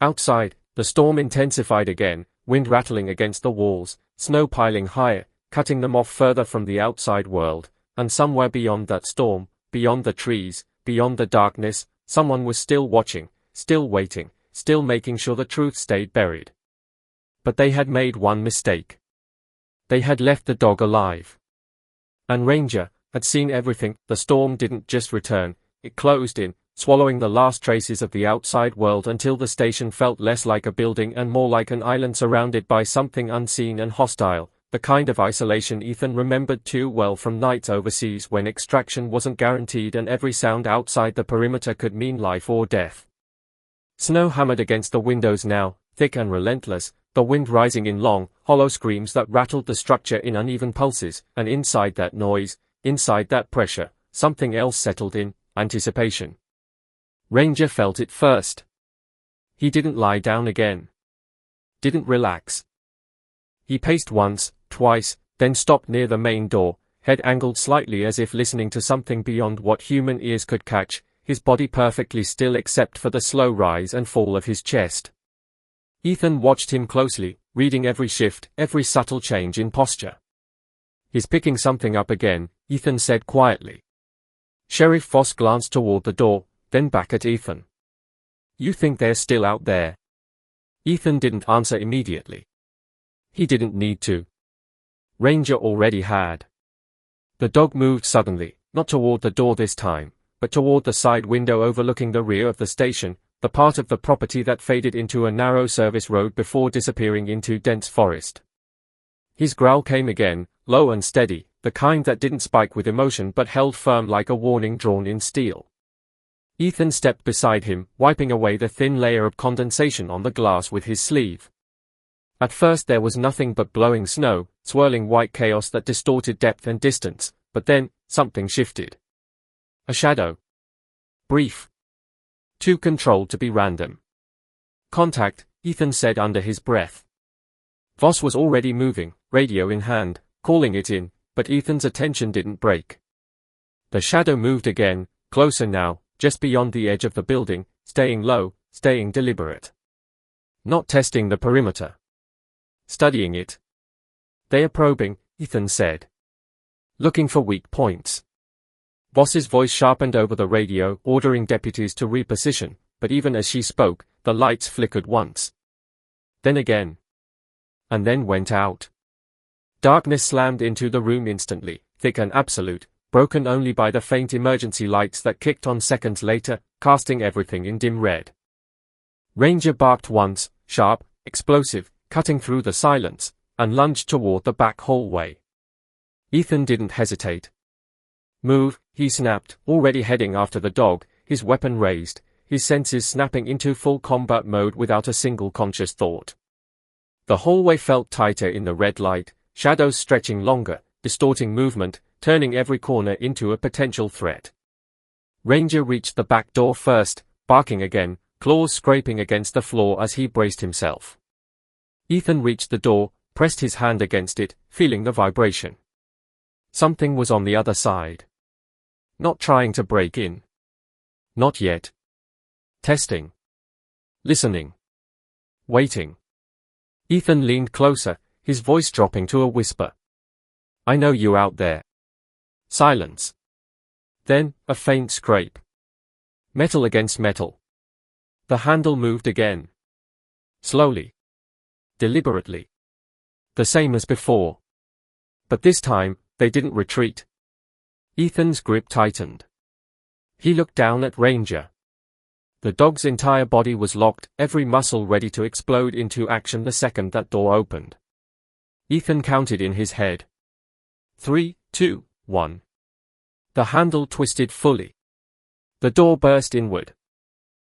Outside, the storm intensified again, wind rattling against the walls, snow piling higher, cutting them off further from the outside world, and somewhere beyond that storm, beyond the trees, beyond the darkness, someone was still watching, still waiting, still making sure the truth stayed buried. But they had made one mistake. They had left the dog alive. And Ranger had seen everything. The storm didn't just return, it closed in, swallowing the last traces of the outside world until the station felt less like a building and more like an island surrounded by something unseen and hostile, the kind of isolation Ethan remembered too well from nights overseas when extraction wasn't guaranteed and every sound outside the perimeter could mean life or death. Snow hammered against the windows now, thick and relentless, the wind rising in long, hollow screams that rattled the structure in uneven pulses, and inside that noise, inside that pressure, something else settled in, anticipation. Ranger felt it first. He didn't lie down again. Didn't relax. He paced once, twice, then stopped near the main door, head angled slightly as if listening to something beyond what human ears could catch, his body perfectly still except for the slow rise and fall of his chest. Ethan watched him closely, reading every shift, every subtle change in posture. He's picking something up again, Ethan said quietly. Sheriff Voss glanced toward the door, then back at Ethan. You think they're still out there? Ethan didn't answer immediately. He didn't need to. Ranger already had. The dog moved suddenly, not toward the door this time, but toward the side window overlooking the rear of the station, the part of the property that faded into a narrow service road before disappearing into dense forest. His growl came again, low and steady, the kind that didn't spike with emotion but held firm like a warning drawn in steel. Ethan stepped beside him, wiping away the thin layer of condensation on the glass with his sleeve. At first there was nothing but blowing snow, swirling white chaos that distorted depth and distance, but then, something shifted. A shadow. Brief. Too controlled to be random. Contact, Ethan said under his breath. Voss was already moving, radio in hand, calling it in, but Ethan's attention didn't break. The shadow moved again, closer now, just beyond the edge of the building, staying low, staying deliberate. Not testing the perimeter. Studying it. They are probing, Ethan said. Looking for weak points. Voss's voice sharpened over the radio, ordering deputies to reposition, but even as she spoke, the lights flickered once. Then again. And then went out. Darkness slammed into the room instantly, thick and absolute, broken only by the faint emergency lights that kicked on seconds later, casting everything in dim red. Ranger barked once, sharp, explosive, cutting through the silence, and lunged toward the back hallway. Ethan didn't hesitate. "Move," he snapped, already heading after the dog, his weapon raised, his senses snapping into full combat mode without a single conscious thought. The hallway felt tighter in the red light, shadows stretching longer, distorting movement, turning every corner into a potential threat. Ranger reached the back door first, barking again, claws scraping against the floor as he braced himself. Ethan reached the door, pressed his hand against it, feeling the vibration. Something was on the other side. Not trying to break in. Not yet. Testing. Listening. Waiting. Ethan leaned closer, his voice dropping to a whisper. "I know you out there." Silence. Then, a faint scrape. Metal against metal. The handle moved again. Slowly. Deliberately. The same as before. But this time, they didn't retreat. Ethan's grip tightened. He looked down at Ranger. The dog's entire body was locked, every muscle ready to explode into action the second that door opened. Ethan counted in his head. 3, 2, 1. The handle twisted fully. The door burst inward.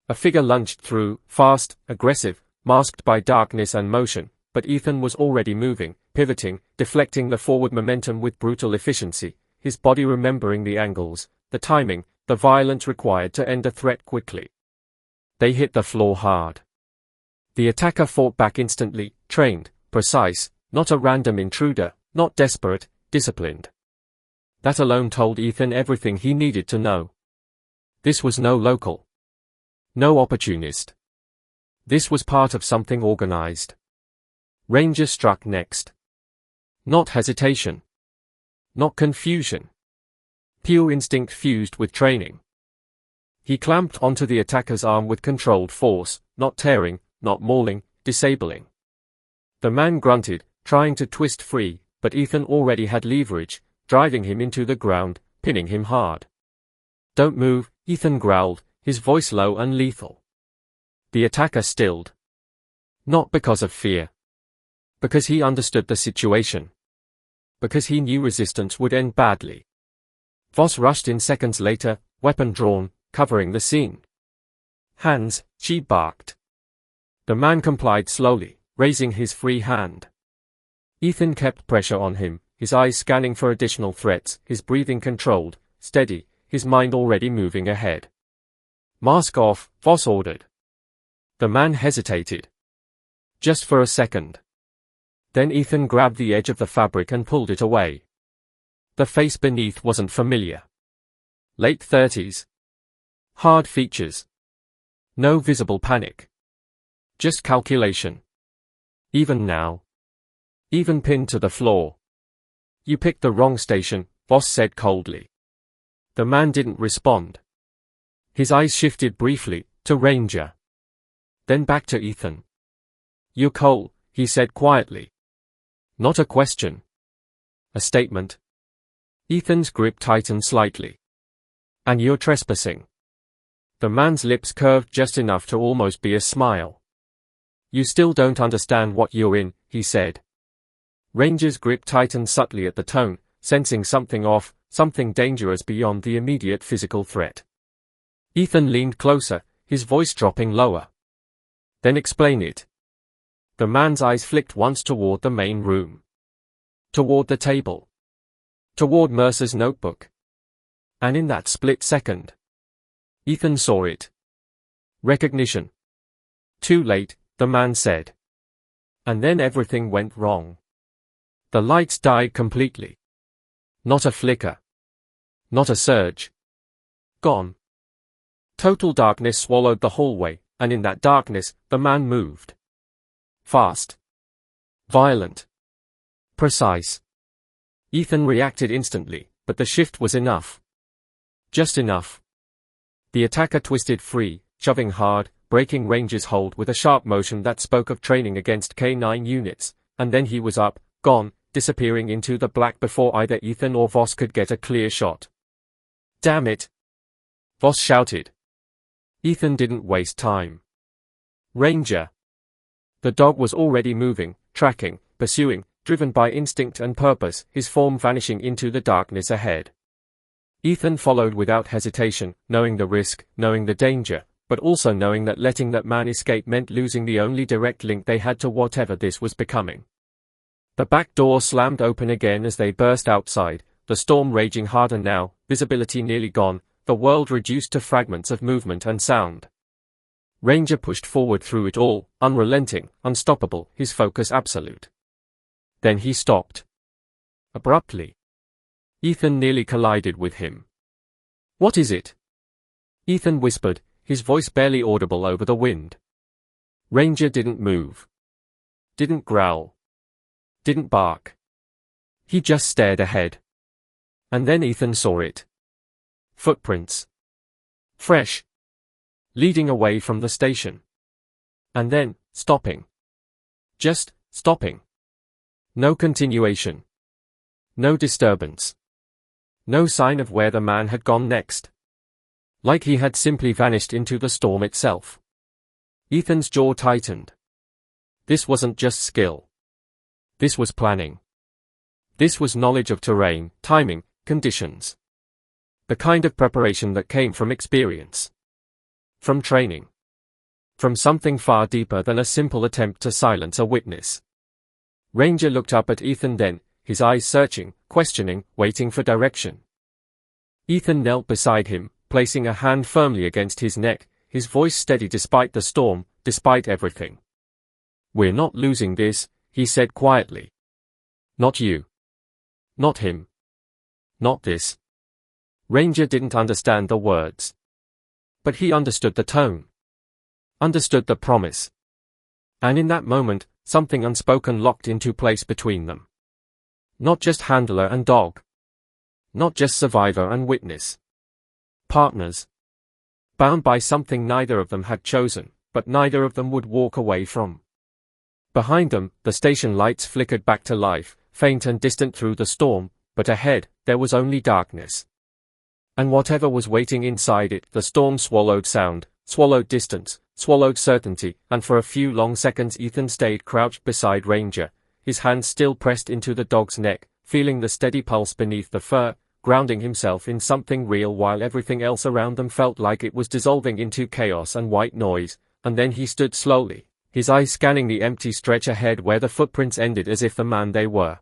A figure lunged through, fast, aggressive, masked by darkness and motion, but Ethan was already moving, pivoting, deflecting the forward momentum with brutal efficiency, his body remembering the angles, the timing, the violence required to end a threat quickly. They hit the floor hard. The attacker fought back instantly, trained, precise, not a random intruder, not desperate, disciplined. That alone told Ethan everything he needed to know. This was no local. No opportunist. This was part of something organized. Ranger struck next. Not hesitation. Not confusion. Pure instinct fused with training. He clamped onto the attacker's arm with controlled force, not tearing, not mauling, disabling. The man grunted, trying to twist free, but Ethan already had leverage, driving him into the ground, pinning him hard. "Don't move," Ethan growled, his voice low and lethal. The attacker stilled. Not because of fear. Because he understood the situation. Because he knew resistance would end badly. Voss rushed in seconds later, weapon drawn, covering the scene. "Hands," she barked. The man complied slowly, raising his free hand. Ethan kept pressure on him, his eyes scanning for additional threats, his breathing controlled, steady, his mind already moving ahead. "Mask off," Voss ordered. The man hesitated. Just for a second. Then Ethan grabbed the edge of the fabric and pulled it away. The face beneath wasn't familiar. Late 30s. Hard features. No visible panic. Just calculation. Even now. Even pinned to the floor. "You picked the wrong station," Voss said coldly. The man didn't respond. His eyes shifted briefly, to Ranger. Then back to Ethan. "You're Cole," he said quietly. Not a question. A statement. Ethan's grip tightened slightly. "And you're trespassing." The man's lips curved just enough to almost be a smile. "You still don't understand what you're in," he said. Ranger's grip tightened subtly at the tone, sensing something off, something dangerous beyond the immediate physical threat. Ethan leaned closer, his voice dropping lower. "Then explain it." The man's eyes flicked once toward the main room. Toward the table. Toward Mercer's notebook. And in that split second, Ethan saw it. Recognition. "Too late," the man said. And then everything went wrong. The lights died completely. Not a flicker. Not a surge. Gone. Total darkness swallowed the hallway, and in that darkness, the man moved. Fast. Violent. Precise. Ethan reacted instantly, but the shift was enough. Just enough. The attacker twisted free, shoving hard, breaking Ranger's hold with a sharp motion that spoke of training against K9 units, and then he was up, gone, disappearing into the black before either Ethan or Voss could get a clear shot. "Damn it!" Voss shouted. Ethan didn't waste time. "Ranger!" The dog was already moving, tracking, pursuing, driven by instinct and purpose, his form vanishing into the darkness ahead. Ethan followed without hesitation, knowing the risk, knowing the danger, but also knowing that letting that man escape meant losing the only direct link they had to whatever this was becoming. The back door slammed open again as they burst outside, the storm raging harder now, visibility nearly gone, the world reduced to fragments of movement and sound. Ranger pushed forward through it all, unrelenting, unstoppable, his focus absolute. Then he stopped. Abruptly. Ethan nearly collided with him. "What is it?" Ethan whispered, his voice barely audible over the wind. Ranger didn't move. Didn't growl. Didn't bark. He just stared ahead. And then Ethan saw it. Footprints. Fresh. Leading away from the station. And then, stopping. Just, stopping. No continuation. No disturbance. No sign of where the man had gone next. Like he had simply vanished into the storm itself. Ethan's jaw tightened. This wasn't just skill. This was planning. This was knowledge of terrain, timing, conditions. The kind of preparation that came from experience. From training. From something far deeper than a simple attempt to silence a witness. Ranger looked up at Ethan then, his eyes searching, questioning, waiting for direction. Ethan knelt beside him, placing a hand firmly against his neck, his voice steady despite the storm, despite everything. "We're not losing this," he said quietly. "Not you. Not him. Not this." Ranger didn't understand the words. But he understood the tone. Understood the promise. And in that moment, something unspoken locked into place between them. Not just handler and dog. Not just survivor and witness. Partners. Bound by something neither of them had chosen, but neither of them would walk away from. Behind them, the station lights flickered back to life, faint and distant through the storm, but ahead, there was only darkness. And whatever was waiting inside it, the storm swallowed sound, swallowed distance, swallowed certainty, and for a few long seconds Ethan stayed crouched beside Ranger, his hands still pressed into the dog's neck, feeling the steady pulse beneath the fur, grounding himself in something real while everything else around them felt like it was dissolving into chaos and white noise, and then he stood slowly, his eyes scanning the empty stretch ahead where the footprints ended as if the man they were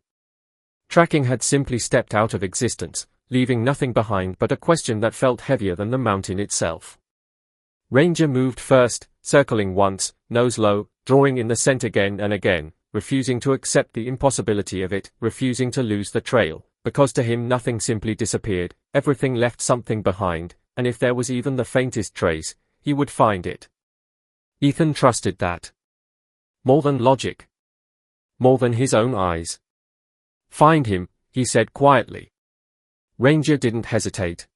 tracking had simply stepped out of existence, leaving nothing behind but a question that felt heavier than the mountain itself. Ranger moved first, circling once, nose low, drawing in the scent again and again, refusing to accept the impossibility of it, refusing to lose the trail, because to him nothing simply disappeared, everything left something behind, and if there was even the faintest trace, he would find it. Ethan trusted that. More than logic. More than his own eyes. "Find him," he said quietly. Ranger didn't hesitate.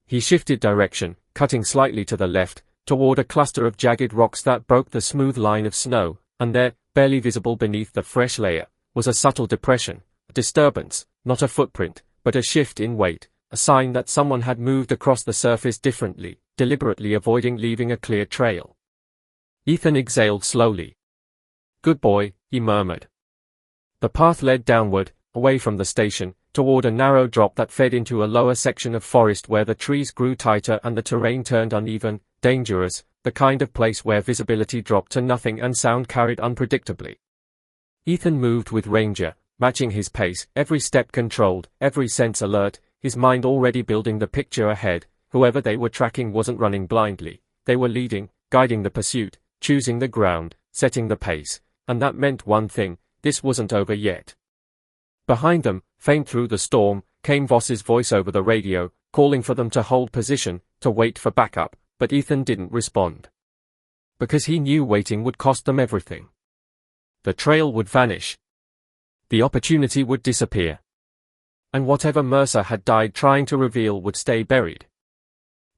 He shifted direction, cutting slightly to the left, toward a cluster of jagged rocks that broke the smooth line of snow, and there, barely visible beneath the fresh layer, was a subtle depression, a disturbance, not a footprint, but a shift in weight, a sign that someone had moved across the surface differently, deliberately avoiding leaving a clear trail. Ethan exhaled slowly. "Good boy," he murmured. The path led downward, away from the station, toward a narrow drop that fed into a lower section of forest where the trees grew tighter and the terrain turned uneven, dangerous, the kind of place where visibility dropped to nothing and sound carried unpredictably. Ethan moved with Ranger, matching his pace, every step controlled, every sense alert, his mind already building the picture ahead. Whoever they were tracking wasn't running blindly, they were leading, guiding the pursuit, choosing the ground, setting the pace, and that meant one thing: this wasn't over yet. Behind them, faint through the storm, came Voss's voice over the radio, calling for them to hold position, to wait for backup, but Ethan didn't respond. Because he knew waiting would cost them everything. The trail would vanish. The opportunity would disappear. And whatever Mercer had died trying to reveal would stay buried.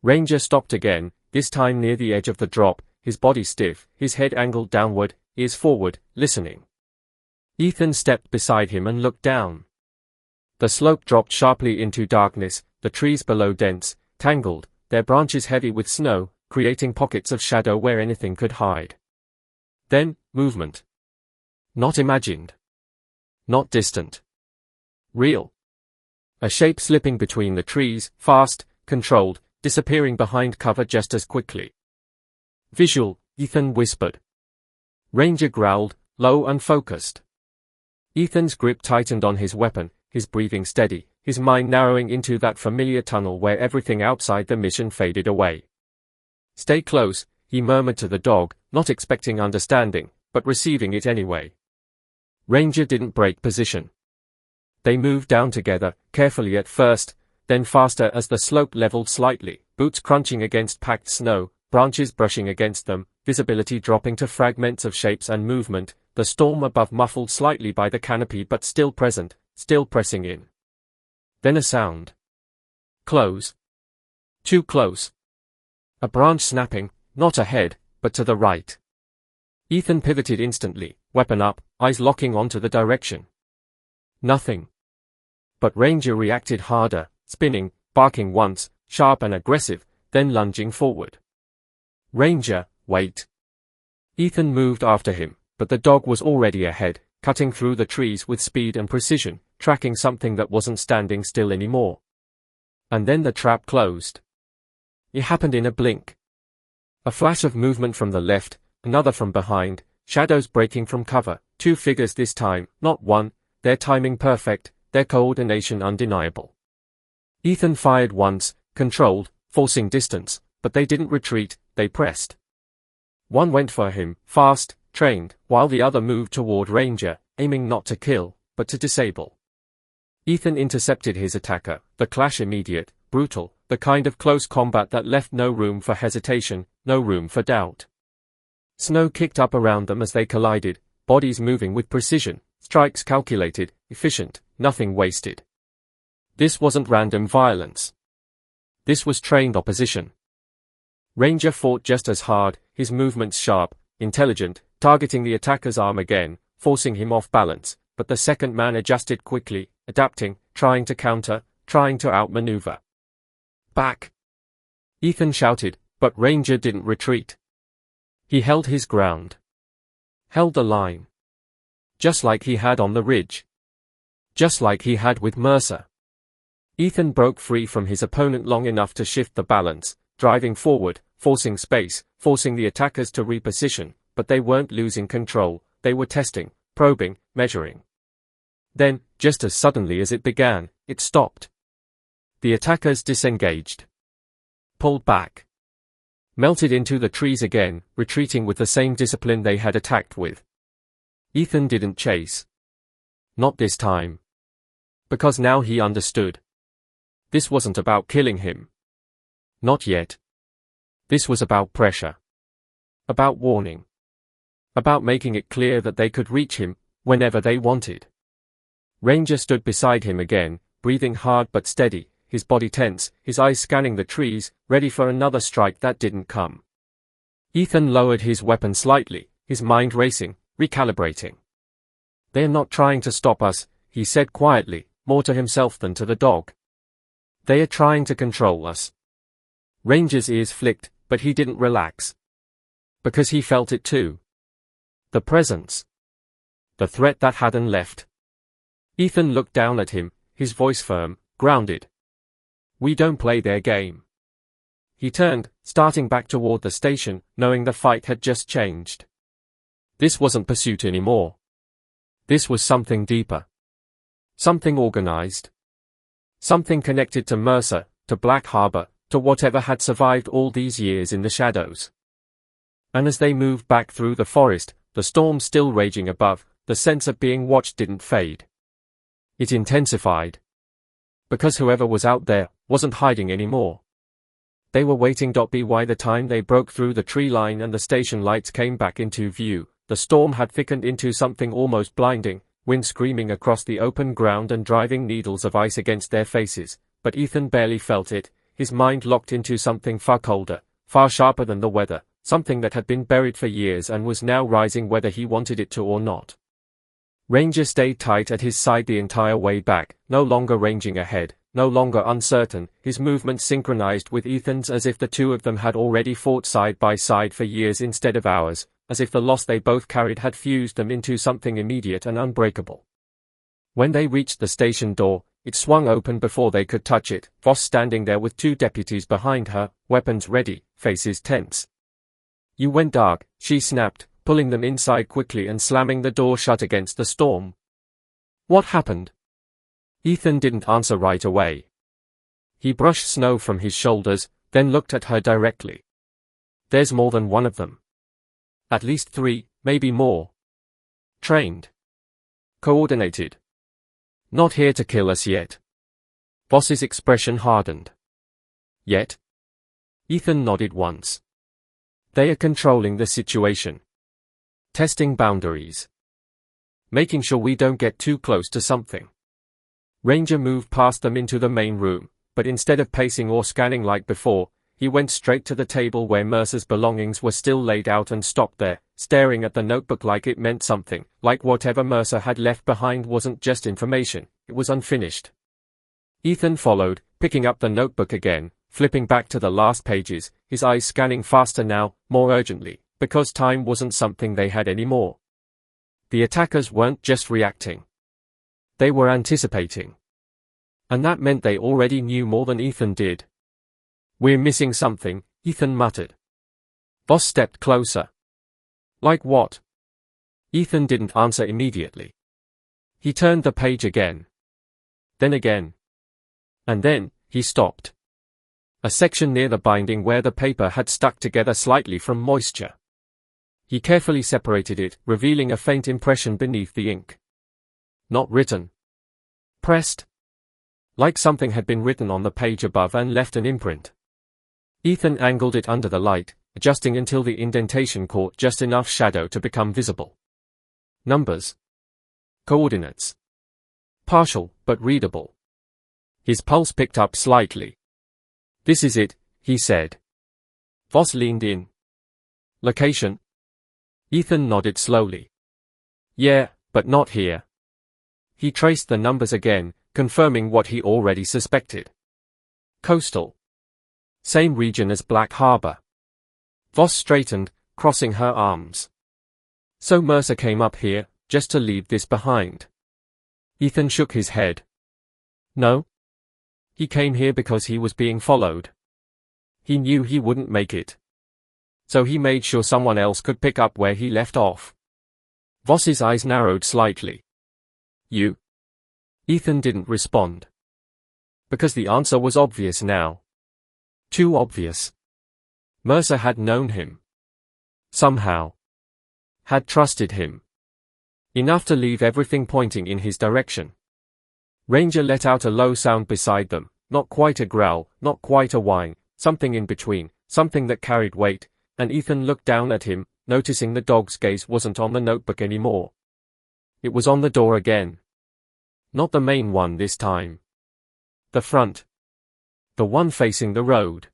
Ranger stopped again, this time near the edge of the drop, his body stiff, his head angled downward, ears forward, listening. Ethan stepped beside him and looked down. The slope dropped sharply into darkness, the trees below dense, tangled, their branches heavy with snow, creating pockets of shadow where anything could hide. Then, movement. Not imagined. Not distant. Real. A shape slipping between the trees, fast, controlled, disappearing behind cover just as quickly. Visual, Ethan whispered. Ranger growled, low and focused. Ethan's grip tightened on his weapon, his breathing steady, his mind narrowing into that familiar tunnel where everything outside the mission faded away. Stay close, he murmured to the dog, not expecting understanding, but receiving it anyway. Ranger didn't break position. They moved down together, carefully at first, then faster as the slope leveled slightly, boots crunching against packed snow, branches brushing against them, visibility dropping to fragments of shapes and movement, the storm above muffled slightly by the canopy but still present, still pressing in. Then a sound. Close. Too close. A branch snapping, not ahead, but to the right. Ethan pivoted instantly, weapon up, eyes locking onto the direction. Nothing. But Ranger reacted harder, spinning, barking once, sharp and aggressive, then lunging forward. Ranger, wait. Ethan moved after him, but the dog was already ahead, cutting through the trees with speed and precision, tracking something that wasn't standing still anymore. And then the trap closed. It happened in a blink. A flash of movement from the left, another from behind, shadows breaking from cover, two figures this time, not one, their timing perfect, their coordination undeniable. Ethan fired once, controlled, forcing distance, but they didn't retreat, they pressed. One went for him, fast, trained, while the other moved toward Ranger, aiming not to kill, but to disable. Ethan intercepted his attacker, the clash immediate, brutal, the kind of close combat that left no room for hesitation, no room for doubt. Snow kicked up around them as they collided, bodies moving with precision, strikes calculated, efficient, nothing wasted. This wasn't random violence. This was trained opposition. Ranger fought just as hard, his movements sharp, intelligent, targeting the attacker's arm again, forcing him off balance, but the second man adjusted quickly, adapting, trying to counter, trying to outmaneuver. Back! Ethan shouted, but Ranger didn't retreat. He held his ground. Held the line. Just like he had on the ridge. Just like he had with Mercer. Ethan broke free from his opponent long enough to shift the balance, driving forward, forcing space, forcing the attackers to reposition, but they weren't losing control, they were testing, probing, measuring. Then, just as suddenly as it began, it stopped. The attackers disengaged. Pulled back. Melted into the trees again, retreating with the same discipline they had attacked with. Ethan didn't chase. Not this time. Because now he understood. This wasn't about killing him. Not yet. This was about pressure. About warning. About making it clear that they could reach him, whenever they wanted. Ranger stood beside him again, breathing hard but steady, his body tense, his eyes scanning the trees, ready for another strike that didn't come. Ethan lowered his weapon slightly, his mind racing, recalibrating. "They're not trying to stop us," he said quietly, more to himself than to the dog. "They are trying to control us." Ranger's ears flicked, but he didn't relax. Because he felt it too. The presence. The threat that hadn't left. Ethan looked down at him, his voice firm, grounded. "We don't play their game." He turned, starting back toward the station, knowing the fight had just changed. This wasn't pursuit anymore. This was something deeper. Something organized. Something connected to Mercer, to Black Harbor, to whatever had survived all these years in the shadows. And as they moved back through the forest, the storm still raging above, the sense of being watched didn't fade. It intensified. Because whoever was out there wasn't hiding anymore. They were waiting. By the time they broke through the tree line and the station lights came back into view, the storm had thickened into something almost blinding, wind screaming across the open ground and driving needles of ice against their faces, but Ethan barely felt it, his mind locked into something far colder, far sharper than the weather, something that had been buried for years and was now rising whether he wanted it to or not. Ranger stayed tight at his side the entire way back, no longer ranging ahead, no longer uncertain, his movements synchronized with Ethan's as if the two of them had already fought side by side for years instead of hours, as if the loss they both carried had fused them into something immediate and unbreakable. When they reached the station door, it swung open before they could touch it, Voss standing there with two deputies behind her, weapons ready, faces tense. "You went dark," she snapped, pulling them inside quickly and slamming the door shut against the storm. "What happened?" Ethan didn't answer right away. He brushed snow from his shoulders, then looked at her directly. "There's more than one of them. At least 3, maybe more. Trained. Coordinated. Not here to kill us yet." Voss's expression hardened. "Yet?" Ethan nodded once. "They are controlling the situation. Testing boundaries. Making sure we don't get too close to something." Ranger moved past them into the main room, but instead of pacing or scanning like before, he went straight to the table where Mercer's belongings were still laid out and stopped there, staring at the notebook like it meant something, like whatever Mercer had left behind wasn't just information, it was unfinished. Ethan followed, picking up the notebook again, flipping back to the last pages, his eyes scanning faster now, more urgently, because time wasn't something they had anymore. The attackers weren't just reacting. They were anticipating. And that meant they already knew more than Ethan did. "We're missing something," Ethan muttered. Voss stepped closer. "Like what?" Ethan didn't answer immediately. He turned the page again. Then again. And then, he stopped. A section near the binding where the paper had stuck together slightly from moisture. He carefully separated it, revealing a faint impression beneath the ink. Not written. Pressed. Like something had been written on the page above and left an imprint. Ethan angled it under the light, adjusting until the indentation caught just enough shadow to become visible. Numbers. Coordinates. Partial, but readable. His pulse picked up slightly. "This is it," he said. Voss leaned in. "Location?" Ethan nodded slowly. "Yeah, but not here." He traced the numbers again, confirming what he already suspected. "Coastal. Same region as Black Harbor." Voss straightened, crossing her arms. "So Mercer came up here, just to leave this behind?" Ethan shook his head. "No. He came here because he was being followed. He knew he wouldn't make it. So he made sure someone else could pick up where he left off." Voss's eyes narrowed slightly. "You?" Ethan didn't respond. Because the answer was obvious now. Too obvious. Mercer had known him. Somehow. Had trusted him. Enough to leave everything pointing in his direction. Ranger let out a low sound beside them, not quite a growl, not quite a whine, something in between, something that carried weight, and Ethan looked down at him, noticing the dog's gaze wasn't on the notebook anymore. It was on the door again. Not the main one this time. The front. The one facing the road.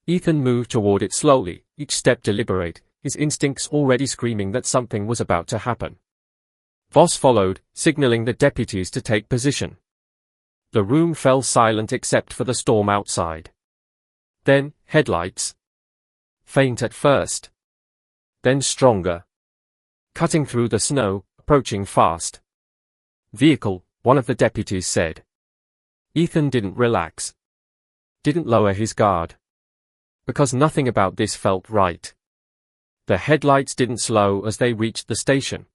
Ethan moved toward it slowly, each step deliberate, his instincts already screaming that something was about to happen. Voss followed, signaling the deputies to take position. The room fell silent except for the storm outside. Then, headlights. Faint at first. Then stronger. Cutting through the snow, approaching fast. "Vehicle," one of the deputies said. Ethan didn't relax. Didn't lower his guard. Because nothing about this felt right. The headlights didn't slow as they reached the station.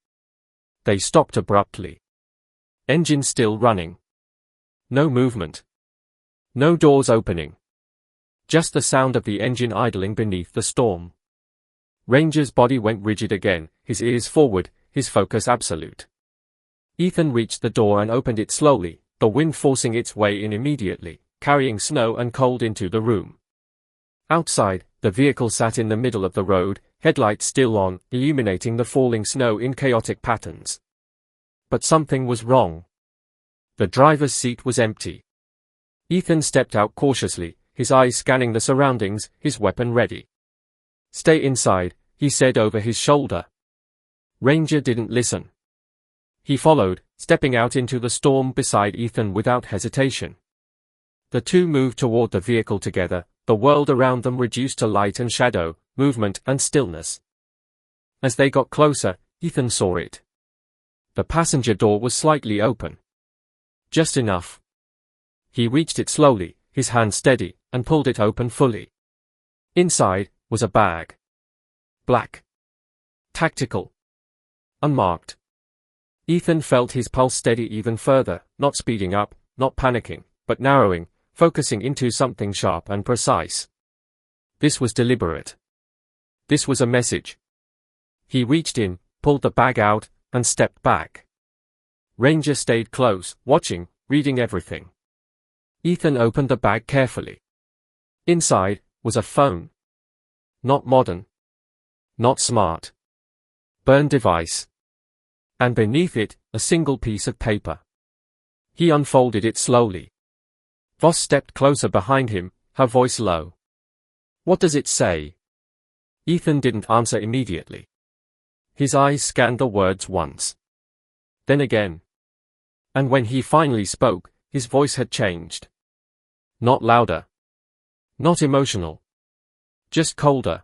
They stopped abruptly. Engine still running. No movement. No doors opening. Just the sound of the engine idling beneath the storm. Ranger's body went rigid again, his ears forward, his focus absolute. Ethan reached the door and opened it slowly, the wind forcing its way in immediately, carrying snow and cold into the room. Outside, the vehicle sat in the middle of the road, headlights still on, illuminating the falling snow in chaotic patterns. But something was wrong. The driver's seat was empty. Ethan stepped out cautiously, his eyes scanning the surroundings, his weapon ready. "Stay inside," he said over his shoulder. Ranger didn't listen. He followed, stepping out into the storm beside Ethan without hesitation. The two moved toward the vehicle together, the world around them reduced to light and shadow, movement and stillness. As they got closer, Ethan saw it. The passenger door was slightly open. Just enough. He reached it slowly, his hand steady, and pulled it open fully. Inside was a bag. Black. Tactical. Unmarked. Ethan felt his pulse steady even further, not speeding up, not panicking, but narrowing, focusing into something sharp and precise. This was deliberate. This was a message. He reached in, pulled the bag out, and stepped back. Ranger stayed close, watching, reading everything. Ethan opened the bag carefully. Inside was a phone. Not modern. Not smart. Burned device. And beneath it, a single piece of paper. He unfolded it slowly. Voss stepped closer behind him, her voice low. "What does it say?" Ethan didn't answer immediately. His eyes scanned the words once. Then again. And when he finally spoke, his voice had changed. Not louder. Not emotional. Just colder.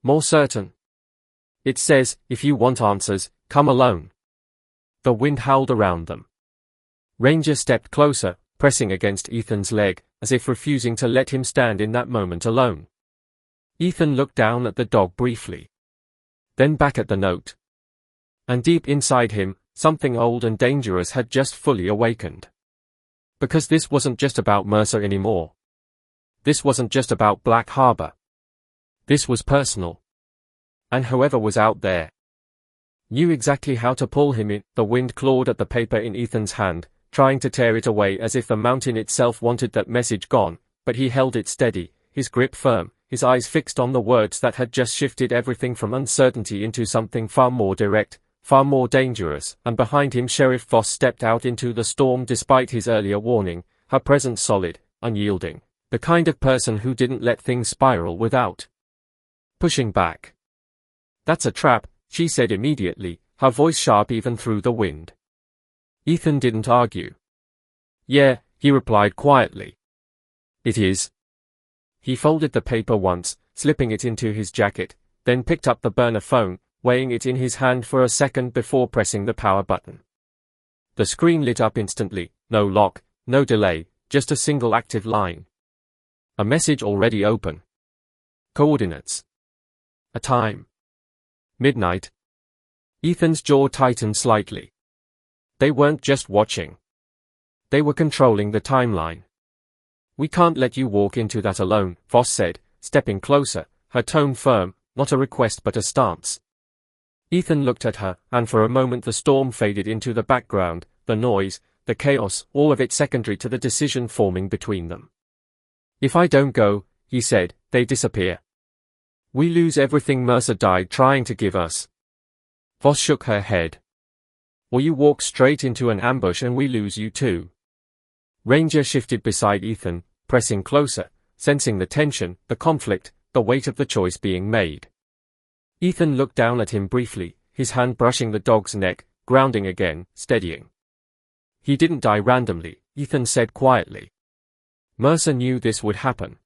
More certain. "It says, if you want answers, come alone." The wind howled around them. Ranger stepped closer, pressing against Ethan's leg, as if refusing to let him stand in that moment alone. Ethan looked down at the dog briefly. Then back at the note. And deep inside him, something old and dangerous had just fully awakened. Because this wasn't just about Mercer anymore. This wasn't just about Black Harbor. This was personal. And whoever was out there knew exactly how to pull him in. The wind clawed at the paper in Ethan's hand, trying to tear it away as if the mountain itself wanted that message gone, but he held it steady, his grip firm, his eyes fixed on the words that had just shifted everything from uncertainty into something far more direct, far more dangerous. And behind him Sheriff Voss stepped out into the storm despite his earlier warning, her presence solid, unyielding, the kind of person who didn't let things spiral without pushing back. "That's a trap," she said immediately, her voice sharp even through the wind. Ethan didn't argue. "Yeah," he replied quietly. "It is." He folded the paper once, slipping it into his jacket, then picked up the burner phone, weighing it in his hand for a second before pressing the power button. The screen lit up instantly, no lock, no delay, just a single active line. A message already open. Coordinates. A time. Midnight. Ethan's jaw tightened slightly. They weren't just watching. They were controlling the timeline. "We can't let you walk into that alone," Voss said, stepping closer, her tone firm, not a request but a stance. Ethan looked at her, and for a moment the storm faded into the background, the noise, the chaos, all of it secondary to the decision forming between them. "If I don't go," he said, "they disappear. We lose everything Mercer died trying to give us." Voss shook her head. "Or you walk straight into an ambush and we lose you too." Ranger shifted beside Ethan, pressing closer, sensing the tension, the conflict, the weight of the choice being made. Ethan looked down at him briefly, his hand brushing the dog's neck, grounding again, steadying. "He didn't die randomly," Ethan said quietly. "Mercer knew this would happen.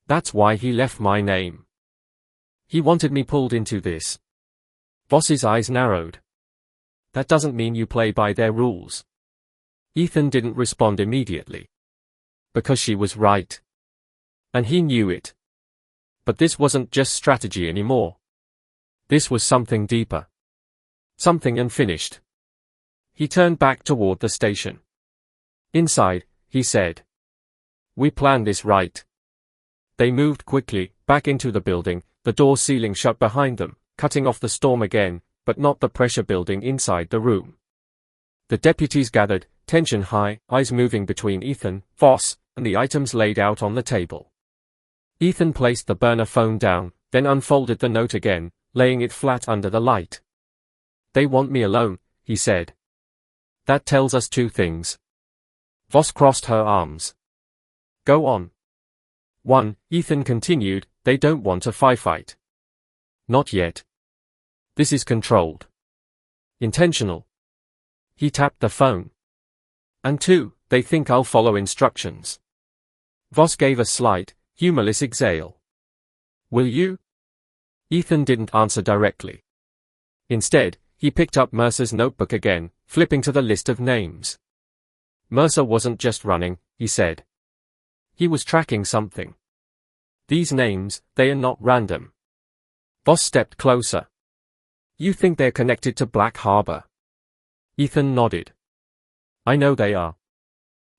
That's why he left my name. He wanted me pulled into this." Voss's eyes narrowed. "That doesn't mean you play by their rules." Ethan didn't respond immediately. Because she was right. And he knew it. But this wasn't just strategy anymore. This was something deeper. Something unfinished. He turned back toward the station. "Inside," he said. "We planned this right." They moved quickly, back into the building, the door sealing shut behind them, cutting off the storm again, but not the pressure building inside the room. The deputies gathered, tension high, eyes moving between Ethan, Voss, and the items laid out on the table. Ethan placed the burner phone down, then unfolded the note again, laying it flat under the light. "They want me alone," he said. "That tells us two things." Voss crossed her arms. "Go on." "One," Ethan continued, "they don't want a firefight. Not yet. This is controlled. Intentional. He tapped the phone. And 2, they think I'll follow instructions. Voss gave a slight, humorless exhale. Will you? Ethan didn't answer directly. Instead, he picked up Mercer's notebook again, flipping to the list of names. Mercer wasn't just running, he said. He was tracking something. These names, they are not random. Voss stepped closer. You think they're connected to Black Harbor? Ethan nodded. I know they are.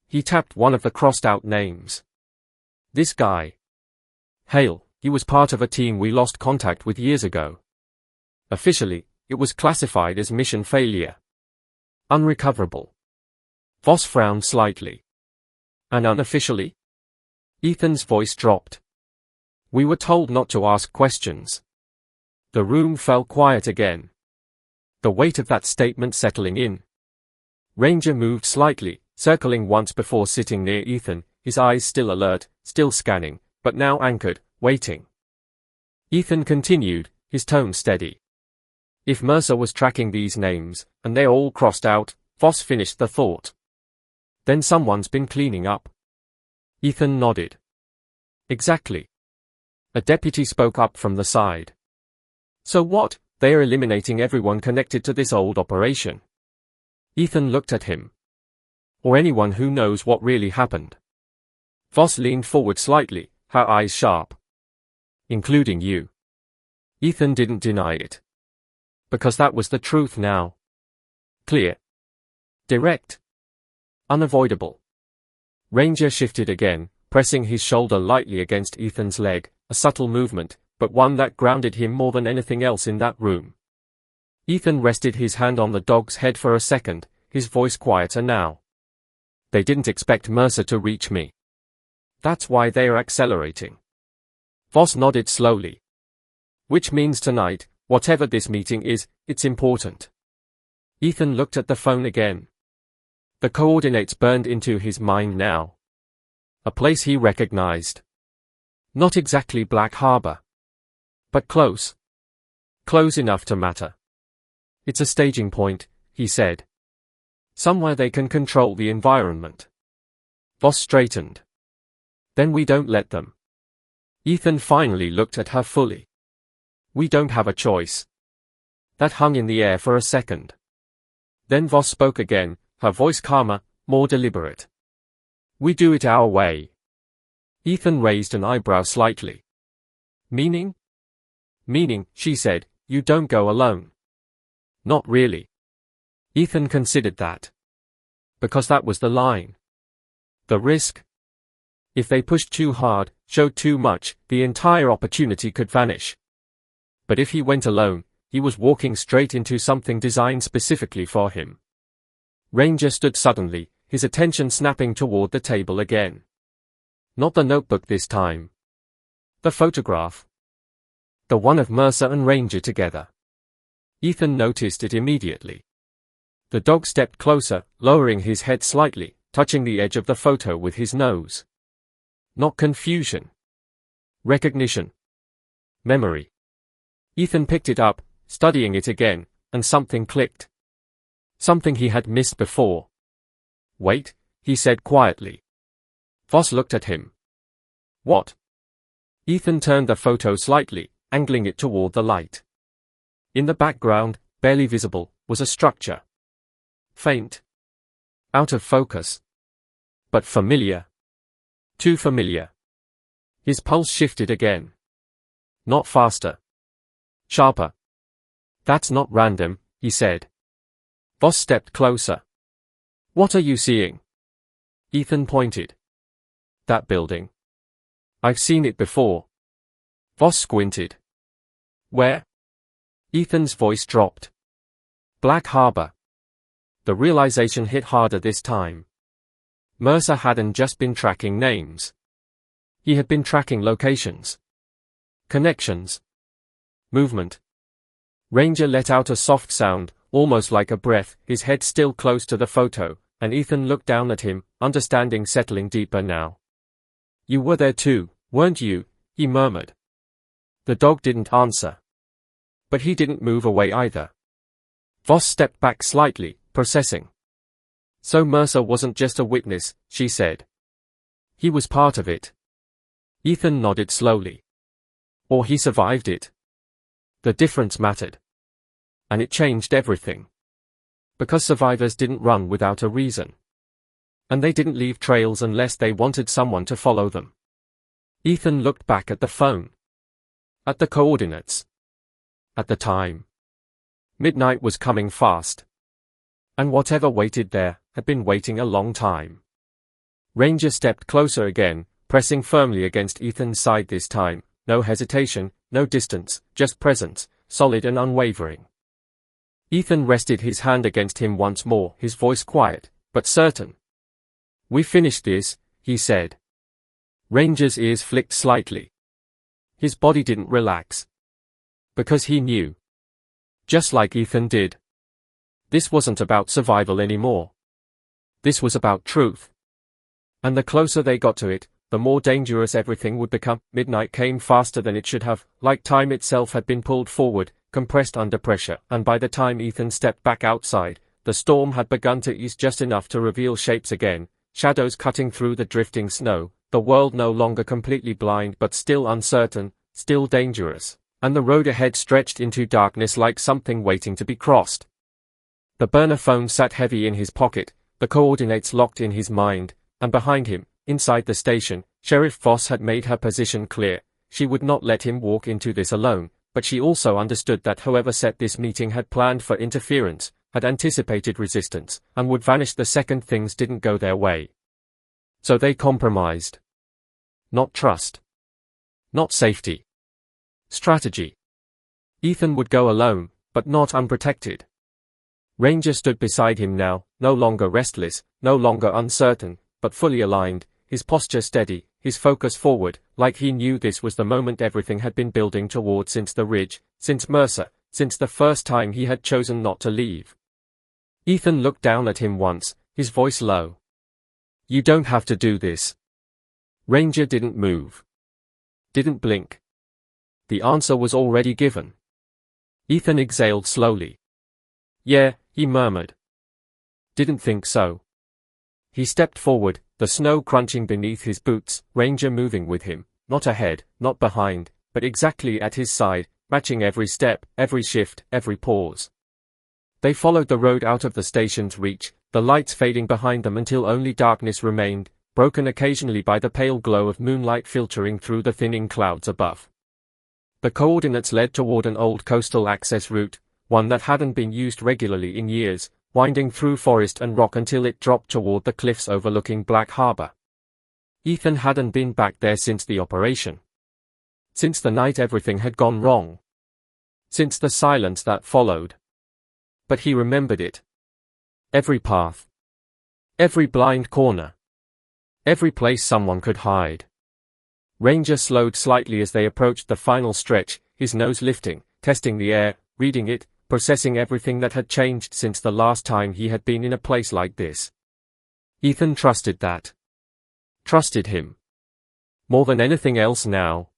He tapped one of the crossed-out names. This guy. Hale, he was part of a team we lost contact with years ago. Officially, it was classified as mission failure. Unrecoverable. Voss frowned slightly. And unofficially? Ethan's voice dropped. We were told not to ask questions. The room fell quiet again. The weight of that statement settling in. Ranger moved slightly, circling once before sitting near Ethan, his eyes still alert, still scanning, but now anchored, waiting. Ethan continued, his tone steady. If Mercer was tracking these names, and they're all crossed out, Voss finished the thought. Then someone's been cleaning up. Ethan nodded. Exactly. A deputy spoke up from the side. So what? They are eliminating everyone connected to this old operation. Ethan looked at him. Or anyone who knows what really happened. Voss leaned forward slightly, her eyes sharp. Including you. Ethan didn't deny it. Because that was the truth now. Clear. Direct. Unavoidable. Ranger shifted again, pressing his shoulder lightly against Ethan's leg, a subtle movement, but one that grounded him more than anything else in that room. Ethan rested his hand on the dog's head for a second, his voice quieter now. They didn't expect Mercer to reach me. That's why they are accelerating. Voss nodded slowly. Which means tonight, whatever this meeting is, it's important. Ethan looked at the phone again. The coordinates burned into his mind now. A place he recognized. Not exactly Black Harbor. But close. Close enough to matter. It's a staging point, he said. Somewhere they can control the environment. Voss straightened. Then we don't let them. Ethan finally looked at her fully. We don't have a choice. That hung in the air for a second. Then Voss spoke again, her voice calmer, more deliberate. We do it our way. Ethan raised an eyebrow slightly. Meaning? Meaning, she said, you don't go alone. Not really. Ethan considered that. Because that was the line. The risk? If they pushed too hard, showed too much, the entire opportunity could vanish. But if he went alone, he was walking straight into something designed specifically for him. Ranger stood suddenly, his attention snapping toward the table again. Not the notebook this time. The photograph. The one of Mercer and Ranger together. Ethan noticed it immediately. The dog stepped closer, lowering his head slightly, touching the edge of the photo with his nose. Not confusion. Recognition. Memory. Ethan picked it up, studying it again, and something clicked. Something he had missed before. Wait, he said quietly. Voss looked at him. What? Ethan turned the photo slightly, angling it toward the light. In the background, barely visible, was a structure. Faint. Out of focus. But familiar. Too familiar. His pulse shifted again. Not faster. Sharper. That's not random, he said. Voss stepped closer. What are you seeing? Ethan pointed. That building. I've seen it before. Voss squinted. Where? Ethan's voice dropped. Black Harbor. The realization hit harder this time. Mercer hadn't just been tracking names. He had been tracking locations. Connections. Movement. Ranger let out a soft sound, almost like a breath, his head still close to the photo, and Ethan looked down at him, understanding settling deeper now. You were there too, weren't you? He murmured. The dog didn't answer. But he didn't move away either. Voss stepped back slightly, processing. So Mercer wasn't just a witness, she said. He was part of it. Ethan nodded slowly. Or he survived it. The difference mattered. And it changed everything. Because survivors didn't run without a reason. And they didn't leave trails unless they wanted someone to follow them. Ethan looked back at the phone. At the coordinates. At the time. Midnight was coming fast. And whatever waited there had been waiting a long time. Ranger stepped closer again, pressing firmly against Ethan's side this time. No hesitation, no distance, just presence, solid and unwavering. Ethan rested his hand against him once more, his voice quiet, but certain. "We finished this," he said. Ranger's ears flicked slightly. His body didn't relax. Because he knew. Just like Ethan did. This wasn't about survival anymore. This was about truth. And the closer they got to it, the more dangerous everything would become. Midnight came faster than it should have, like time itself had been pulled forward, compressed under pressure, and by the time Ethan stepped back outside, the storm had begun to ease just enough to reveal shapes again, shadows cutting through the drifting snow, the world no longer completely blind but still uncertain, still dangerous, and the road ahead stretched into darkness like something waiting to be crossed. The burner phone sat heavy in his pocket, the coordinates locked in his mind, and behind him, inside the station, Sheriff Voss had made her position clear. She would not let him walk into this alone, but she also understood that whoever set this meeting had planned for interference, had anticipated resistance, and would vanish the second things didn't go their way. So they compromised. Not trust. Not safety. Strategy. Ethan would go alone, but not unprotected. Ranger stood beside him now, no longer restless, no longer uncertain, but fully aligned, his posture steady, his focus forward, like he knew this was the moment everything had been building toward since the ridge, since Mercer, since the first time he had chosen not to leave. Ethan looked down at him once, his voice low. "You don't have to do this." Ranger didn't move. Didn't blink. The answer was already given. Ethan exhaled slowly. "Yeah," he murmured. "Didn't think so." He stepped forward, the snow crunching beneath his boots, Ranger moving with him, not ahead, not behind, but exactly at his side, matching every step, every shift, every pause. They followed the road out of the station's reach, the lights fading behind them until only darkness remained, broken occasionally by the pale glow of moonlight filtering through the thinning clouds above. The coordinates led toward an old coastal access route, one that hadn't been used regularly in years, winding through forest and rock until it dropped toward the cliffs overlooking Black Harbor. Ethan hadn't been back there since the operation. Since the night everything had gone wrong. Since the silence that followed. But he remembered it. Every path. Every blind corner. Every place someone could hide. Ranger slowed slightly as they approached the final stretch, his nose lifting, testing the air, reading it, processing everything that had changed since the last time he had been in a place like this. Ethan trusted that. Trusted him. More than anything else now.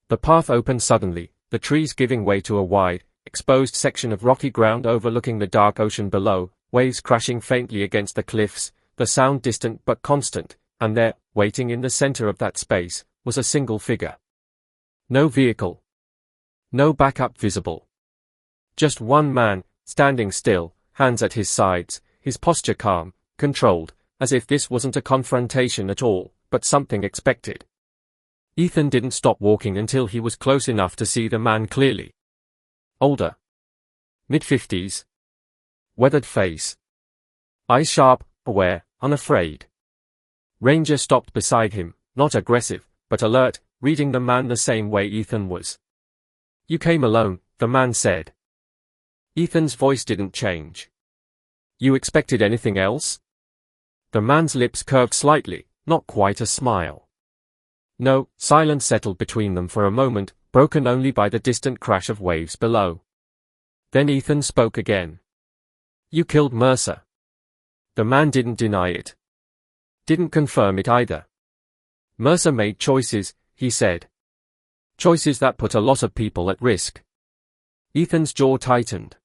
The path opened suddenly, the trees giving way to a wide, exposed section of rocky ground overlooking the dark ocean below, waves crashing faintly against the cliffs, the sound distant but constant, and there, waiting in the center of that space, was a single figure. No vehicle. No backup visible. Just one man, standing still, hands at his sides, his posture calm, controlled, as if this wasn't a confrontation at all, but something expected. Ethan didn't stop walking until he was close enough to see the man clearly. Older. Mid-50s. Weathered face. Eyes sharp, aware, unafraid. Ranger stopped beside him, not aggressive, but alert, reading the man the same way Ethan was. "You came alone," the man said. Ethan's voice didn't change. "You expected anything else?" The man's lips curved slightly, not quite a smile. No, silence settled between them for a moment, broken only by the distant crash of waves below. Then Ethan spoke again. "You killed Mercer." The man didn't deny it. Didn't confirm it either. "Mercer made choices," he said. "Choices that put a lot of people at risk." Ethan's jaw tightened.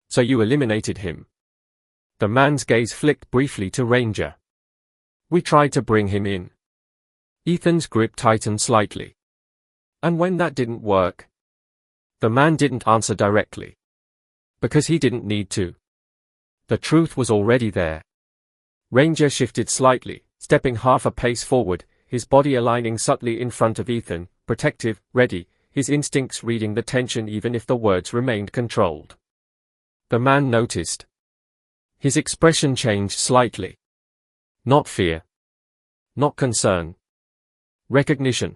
"So you eliminated him?" The man's gaze flicked briefly to Ranger. We tried to bring him in. Ethan's grip tightened slightly. And when that didn't work? The man didn't answer directly. Because he didn't need to. The truth was already there. Ranger shifted slightly, stepping half a pace forward, his body aligning subtly in front of Ethan, protective, ready, his instincts reading the tension even if the words remained controlled. The man noticed. His expression changed slightly. Not fear. Not concern. Recognition.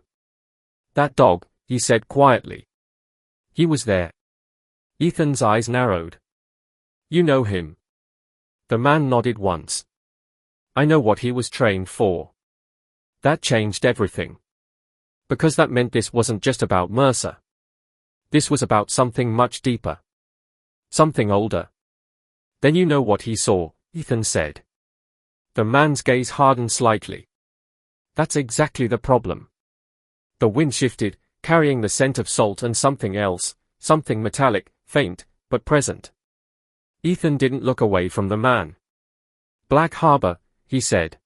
That dog, he said quietly. He was there. Ethan's eyes narrowed. You know him. The man nodded once. I know what he was trained for. That changed everything. Because that meant this wasn't just about Mercer. This was about something much deeper. Something older. Then you know what he saw, Ethan said. The man's gaze hardened slightly. That's exactly the problem. The wind shifted, carrying the scent of salt and something else, something metallic, faint, but present. Ethan didn't look away from the man. Black Harbor, he said.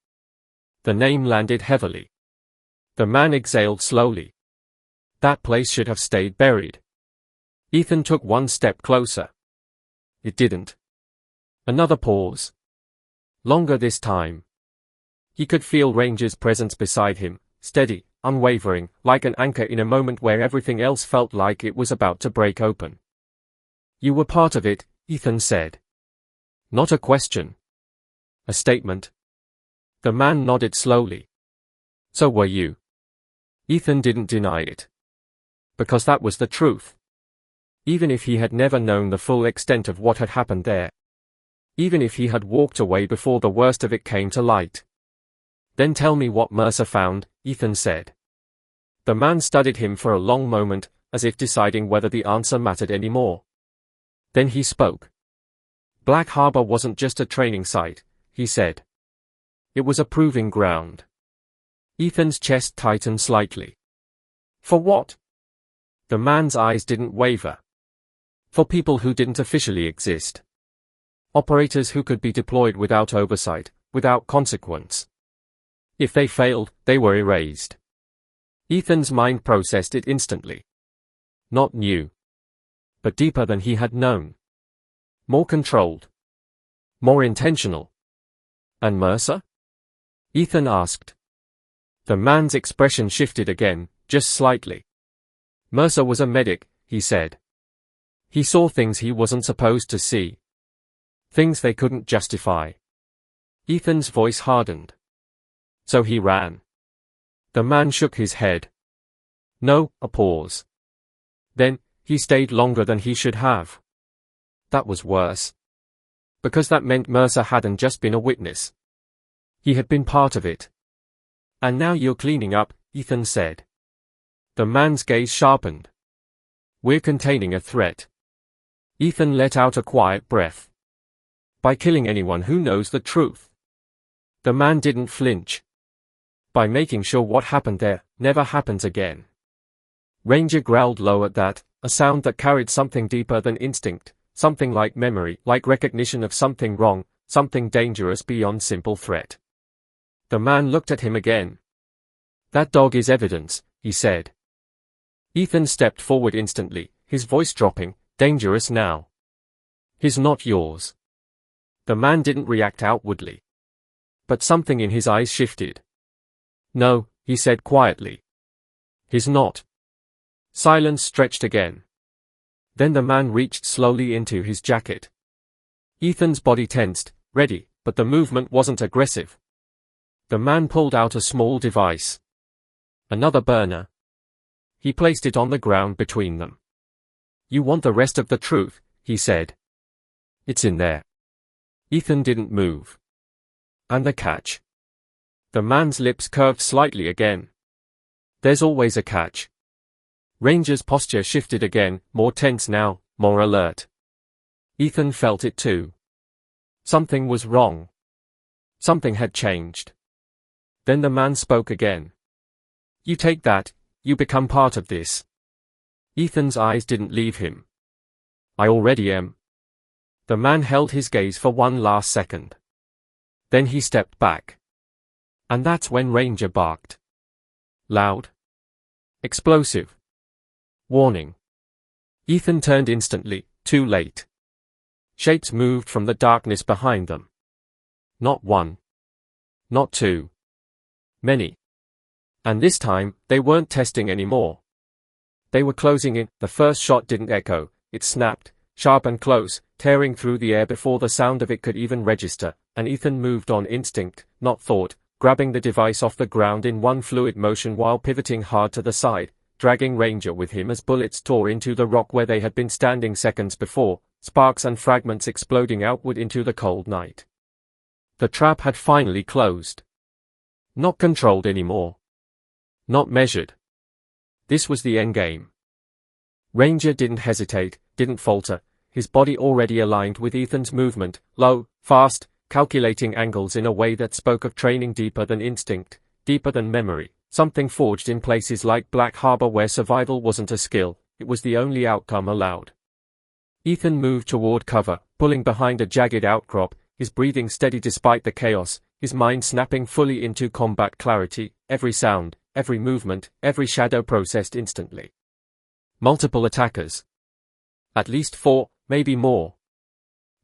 The name landed heavily. The man exhaled slowly. That place should have stayed buried. Ethan took one step closer. It didn't. Another pause. Longer this time. He could feel Ranger's presence beside him, steady, unwavering, like an anchor in a moment where everything else felt like it was about to break open. You were part of it, Ethan said. Not a question. A statement. The man nodded slowly. So were you. Ethan didn't deny it. Because that was the truth. Even if he had never known the full extent of what had happened there. Even if he had walked away before the worst of it came to light. Then tell me what Mercer found, Ethan said. The man studied him for a long moment, as if deciding whether the answer mattered anymore. Then he spoke. Black Harbor wasn't just a training site, he said. It was a proving ground. Ethan's chest tightened slightly. For what? The man's eyes didn't waver. For people who didn't officially exist. Operators who could be deployed without oversight, without consequence. If they failed, they were erased. Ethan's mind processed it instantly. Not new. But deeper than he had known. More controlled. More intentional. And Mercer? Ethan asked. The man's expression shifted again, just slightly. Mercer was a medic, he said. He saw things he wasn't supposed to see. Things they couldn't justify. Ethan's voice hardened. So he ran. The man shook his head. No, a pause. Then, he stayed longer than he should have. That was worse. Because that meant Mercer hadn't just been a witness. He had been part of it. And now you're cleaning up, Ethan said. The man's gaze sharpened. We're containing a threat. Ethan let out a quiet breath. By killing anyone who knows the truth. The man didn't flinch. By making sure what happened there never happens again. Ranger growled low at that, a sound that carried something deeper than instinct, something like memory, like recognition of something wrong, something dangerous beyond simple threat. The man looked at him again. That dog is evidence, he said. Ethan stepped forward instantly, his voice dropping, dangerous now. He's not yours. The man didn't react outwardly. But something in his eyes shifted. No, he said quietly. He's not. Silence stretched again. Then the man reached slowly into his jacket. Ethan's body tensed, ready, but the movement wasn't aggressive. The man pulled out a small device. Another burner. He placed it on the ground between them. You want the rest of the truth, he said. It's in there. Ethan didn't move. And the catch. The man's lips curved slightly again. There's always a catch. Ranger's posture shifted again, more tense now, more alert. Ethan felt it too. Something was wrong. Something had changed. Then the man spoke again. You take that, you become part of this. Ethan's eyes didn't leave him. I already am. The man held his gaze for one last second. Then he stepped back. And that's when Ranger barked. Loud. Explosive. Warning. Ethan turned instantly, too late. Shapes moved from the darkness behind them. Not one. Not two. Many. And this time, they weren't testing anymore. They were closing in. The first shot didn't echo, it snapped, sharp and close, tearing through the air before the sound of it could even register, and Ethan moved on instinct, not thought, grabbing the device off the ground in one fluid motion while pivoting hard to the side, dragging Ranger with him as bullets tore into the rock where they had been standing seconds before, sparks and fragments exploding outward into the cold night. The trap had finally closed. Not controlled anymore. Not measured. This was the endgame. Ranger didn't hesitate, didn't falter, his body already aligned with Ethan's movement, low, fast, calculating angles in a way that spoke of training deeper than instinct, deeper than memory, something forged in places like Black Harbor where survival wasn't a skill, it was the only outcome allowed. Ethan moved toward cover, pulling behind a jagged outcrop, his breathing steady despite the chaos, his mind snapping fully into combat clarity, every sound, every movement, every shadow processed instantly. Multiple attackers. At least 4, maybe more.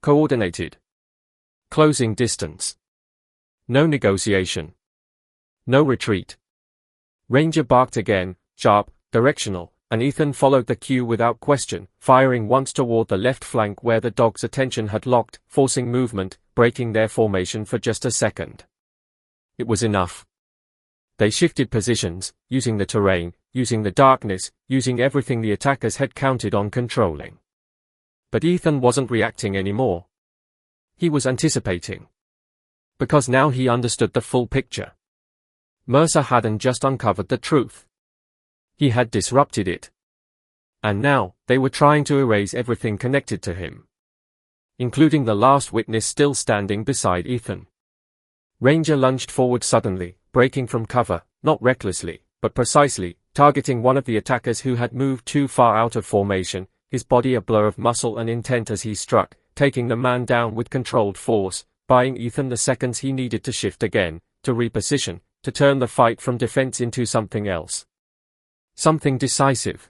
Coordinated. Closing distance. No negotiation. No retreat. Ranger barked again, sharp, directional, and Ethan followed the cue without question, firing once toward the left flank where the dog's attention had locked, forcing movement, breaking their formation for just a second. It was enough. They shifted positions, using the terrain, using the darkness, using everything the attackers had counted on controlling. But Ethan wasn't reacting anymore. He was anticipating. Because now he understood the full picture. Mercer hadn't just uncovered the truth. He had disrupted it. And now, they were trying to erase everything connected to him. Including the last witness still standing beside Ethan. Ranger lunged forward suddenly, breaking from cover, not recklessly, but precisely, targeting one of the attackers who had moved too far out of formation, his body a blur of muscle and intent as he struck, taking the man down with controlled force, buying Ethan the seconds he needed to shift again, to reposition, to turn the fight from defense into something else. Something decisive.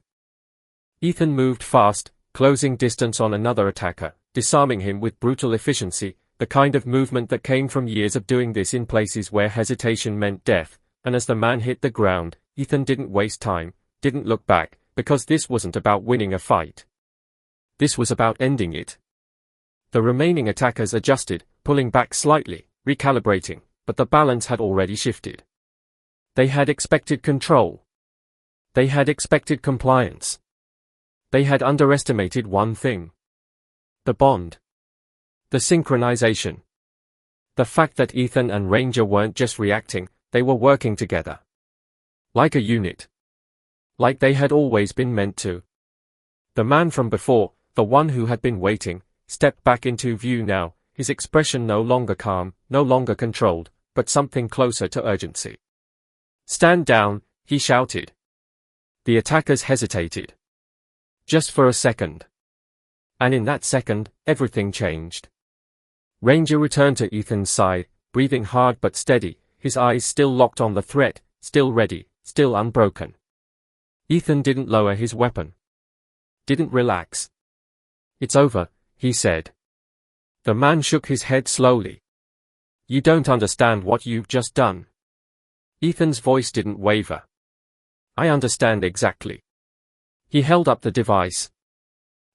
Ethan moved fast, closing distance on another attacker, disarming him with brutal efficiency, the kind of movement that came from years of doing this in places where hesitation meant death, and as the man hit the ground, Ethan didn't waste time, didn't look back, because this wasn't about winning a fight. This was about ending it. The remaining attackers adjusted, pulling back slightly, recalibrating, but the balance had already shifted. They had expected control. They had expected compliance. They had underestimated one thing. The bond. The synchronization. The fact that Ethan and Ranger weren't just reacting, they were working together. Like a unit. Like they had always been meant to. The man from before, the one who had been waiting, stepped back into view now, his expression no longer calm, no longer controlled, but something closer to urgency. "Stand down," he shouted. The attackers hesitated. Just for a second. And in that second, everything changed. Ranger returned to Ethan's side, breathing hard but steady, his eyes still locked on the threat, still ready, still unbroken. Ethan didn't lower his weapon. Didn't relax. "It's over," he said. The man shook his head slowly. "You don't understand what you've just done." Ethan's voice didn't waver. "I understand exactly." He held up the device.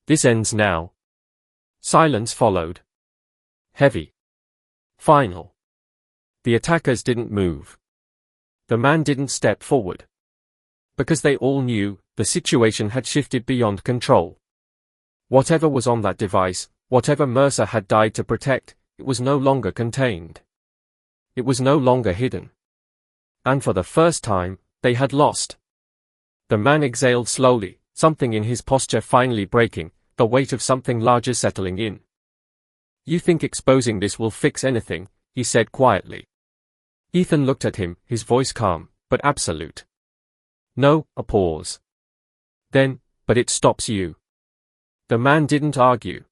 "This ends now." Silence followed. Heavy. Final. The attackers didn't move. The man didn't step forward. Because they all knew, the situation had shifted beyond control. Whatever was on that device, whatever Mercer had died to protect, it was no longer contained. It was no longer hidden. And for the first time, they had lost. The man exhaled slowly, something in his posture finally breaking, the weight of something larger settling in. "You think exposing this will fix anything?" he said quietly. Ethan looked at him, his voice calm, but absolute. "No," a pause. "Then, but it stops you." The man didn't argue.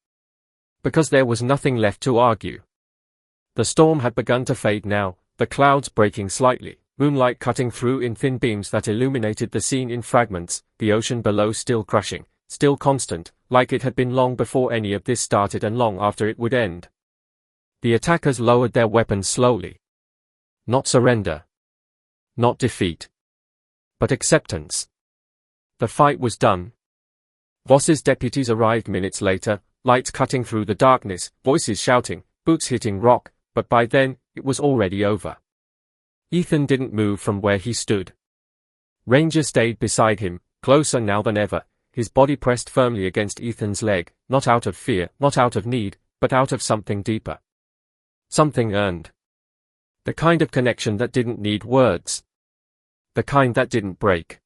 Because there was nothing left to argue. The storm had begun to fade now, the clouds breaking slightly, moonlight cutting through in thin beams that illuminated the scene in fragments, the ocean below still crushing, still constant, like it had been long before any of this started and long after it would end. The attackers lowered their weapons slowly. Not surrender. Not defeat. But acceptance. The fight was done. Voss's deputies arrived minutes later, lights cutting through the darkness, voices shouting, boots hitting rock, but by then, it was already over. Ethan didn't move from where he stood. Ranger stayed beside him, closer now than ever, his body pressed firmly against Ethan's leg, not out of fear, not out of need, but out of something deeper. Something earned. The kind of connection that didn't need words. The kind that didn't break.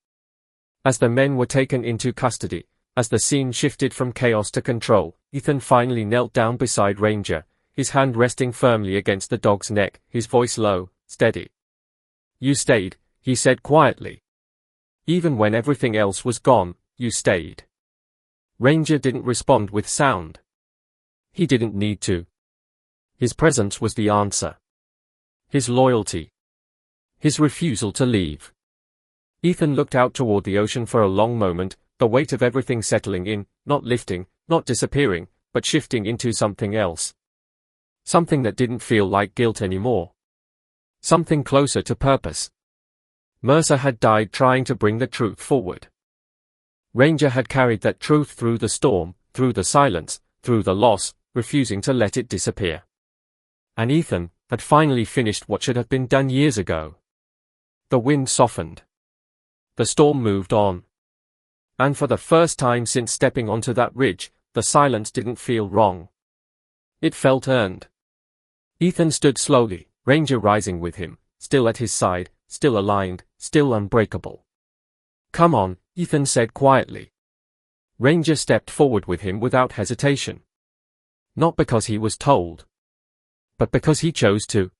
As the men were taken into custody, as the scene shifted from chaos to control, Ethan finally knelt down beside Ranger, his hand resting firmly against the dog's neck, his voice low, steady. "You stayed," he said quietly. "Even when everything else was gone, you stayed." Ranger didn't respond with sound. He didn't need to. His presence was the answer. His loyalty. His refusal to leave. Ethan looked out toward the ocean for a long moment, the weight of everything settling in, not lifting, not disappearing, but shifting into something else. Something that didn't feel like guilt anymore. Something closer to purpose. Mercer had died trying to bring the truth forward. Ranger had carried that truth through the storm, through the silence, through the loss, refusing to let it disappear. And Ethan had finally finished what should have been done years ago. The wind softened. The storm moved on. And for the first time since stepping onto that ridge, the silence didn't feel wrong. It felt earned. Ethan stood slowly, Ranger rising with him, still at his side, still aligned, still unbreakable. "Come on," Ethan said quietly. Ranger stepped forward with him without hesitation. Not because he was told, but because he chose to.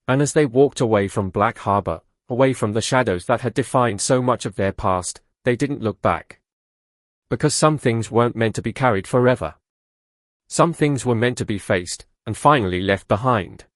And as they walked away from Black Harbor, away from the shadows that had defined so much of their past, they didn't look back. Because some things weren't meant to be carried forever. Some things were meant to be faced, and finally left behind.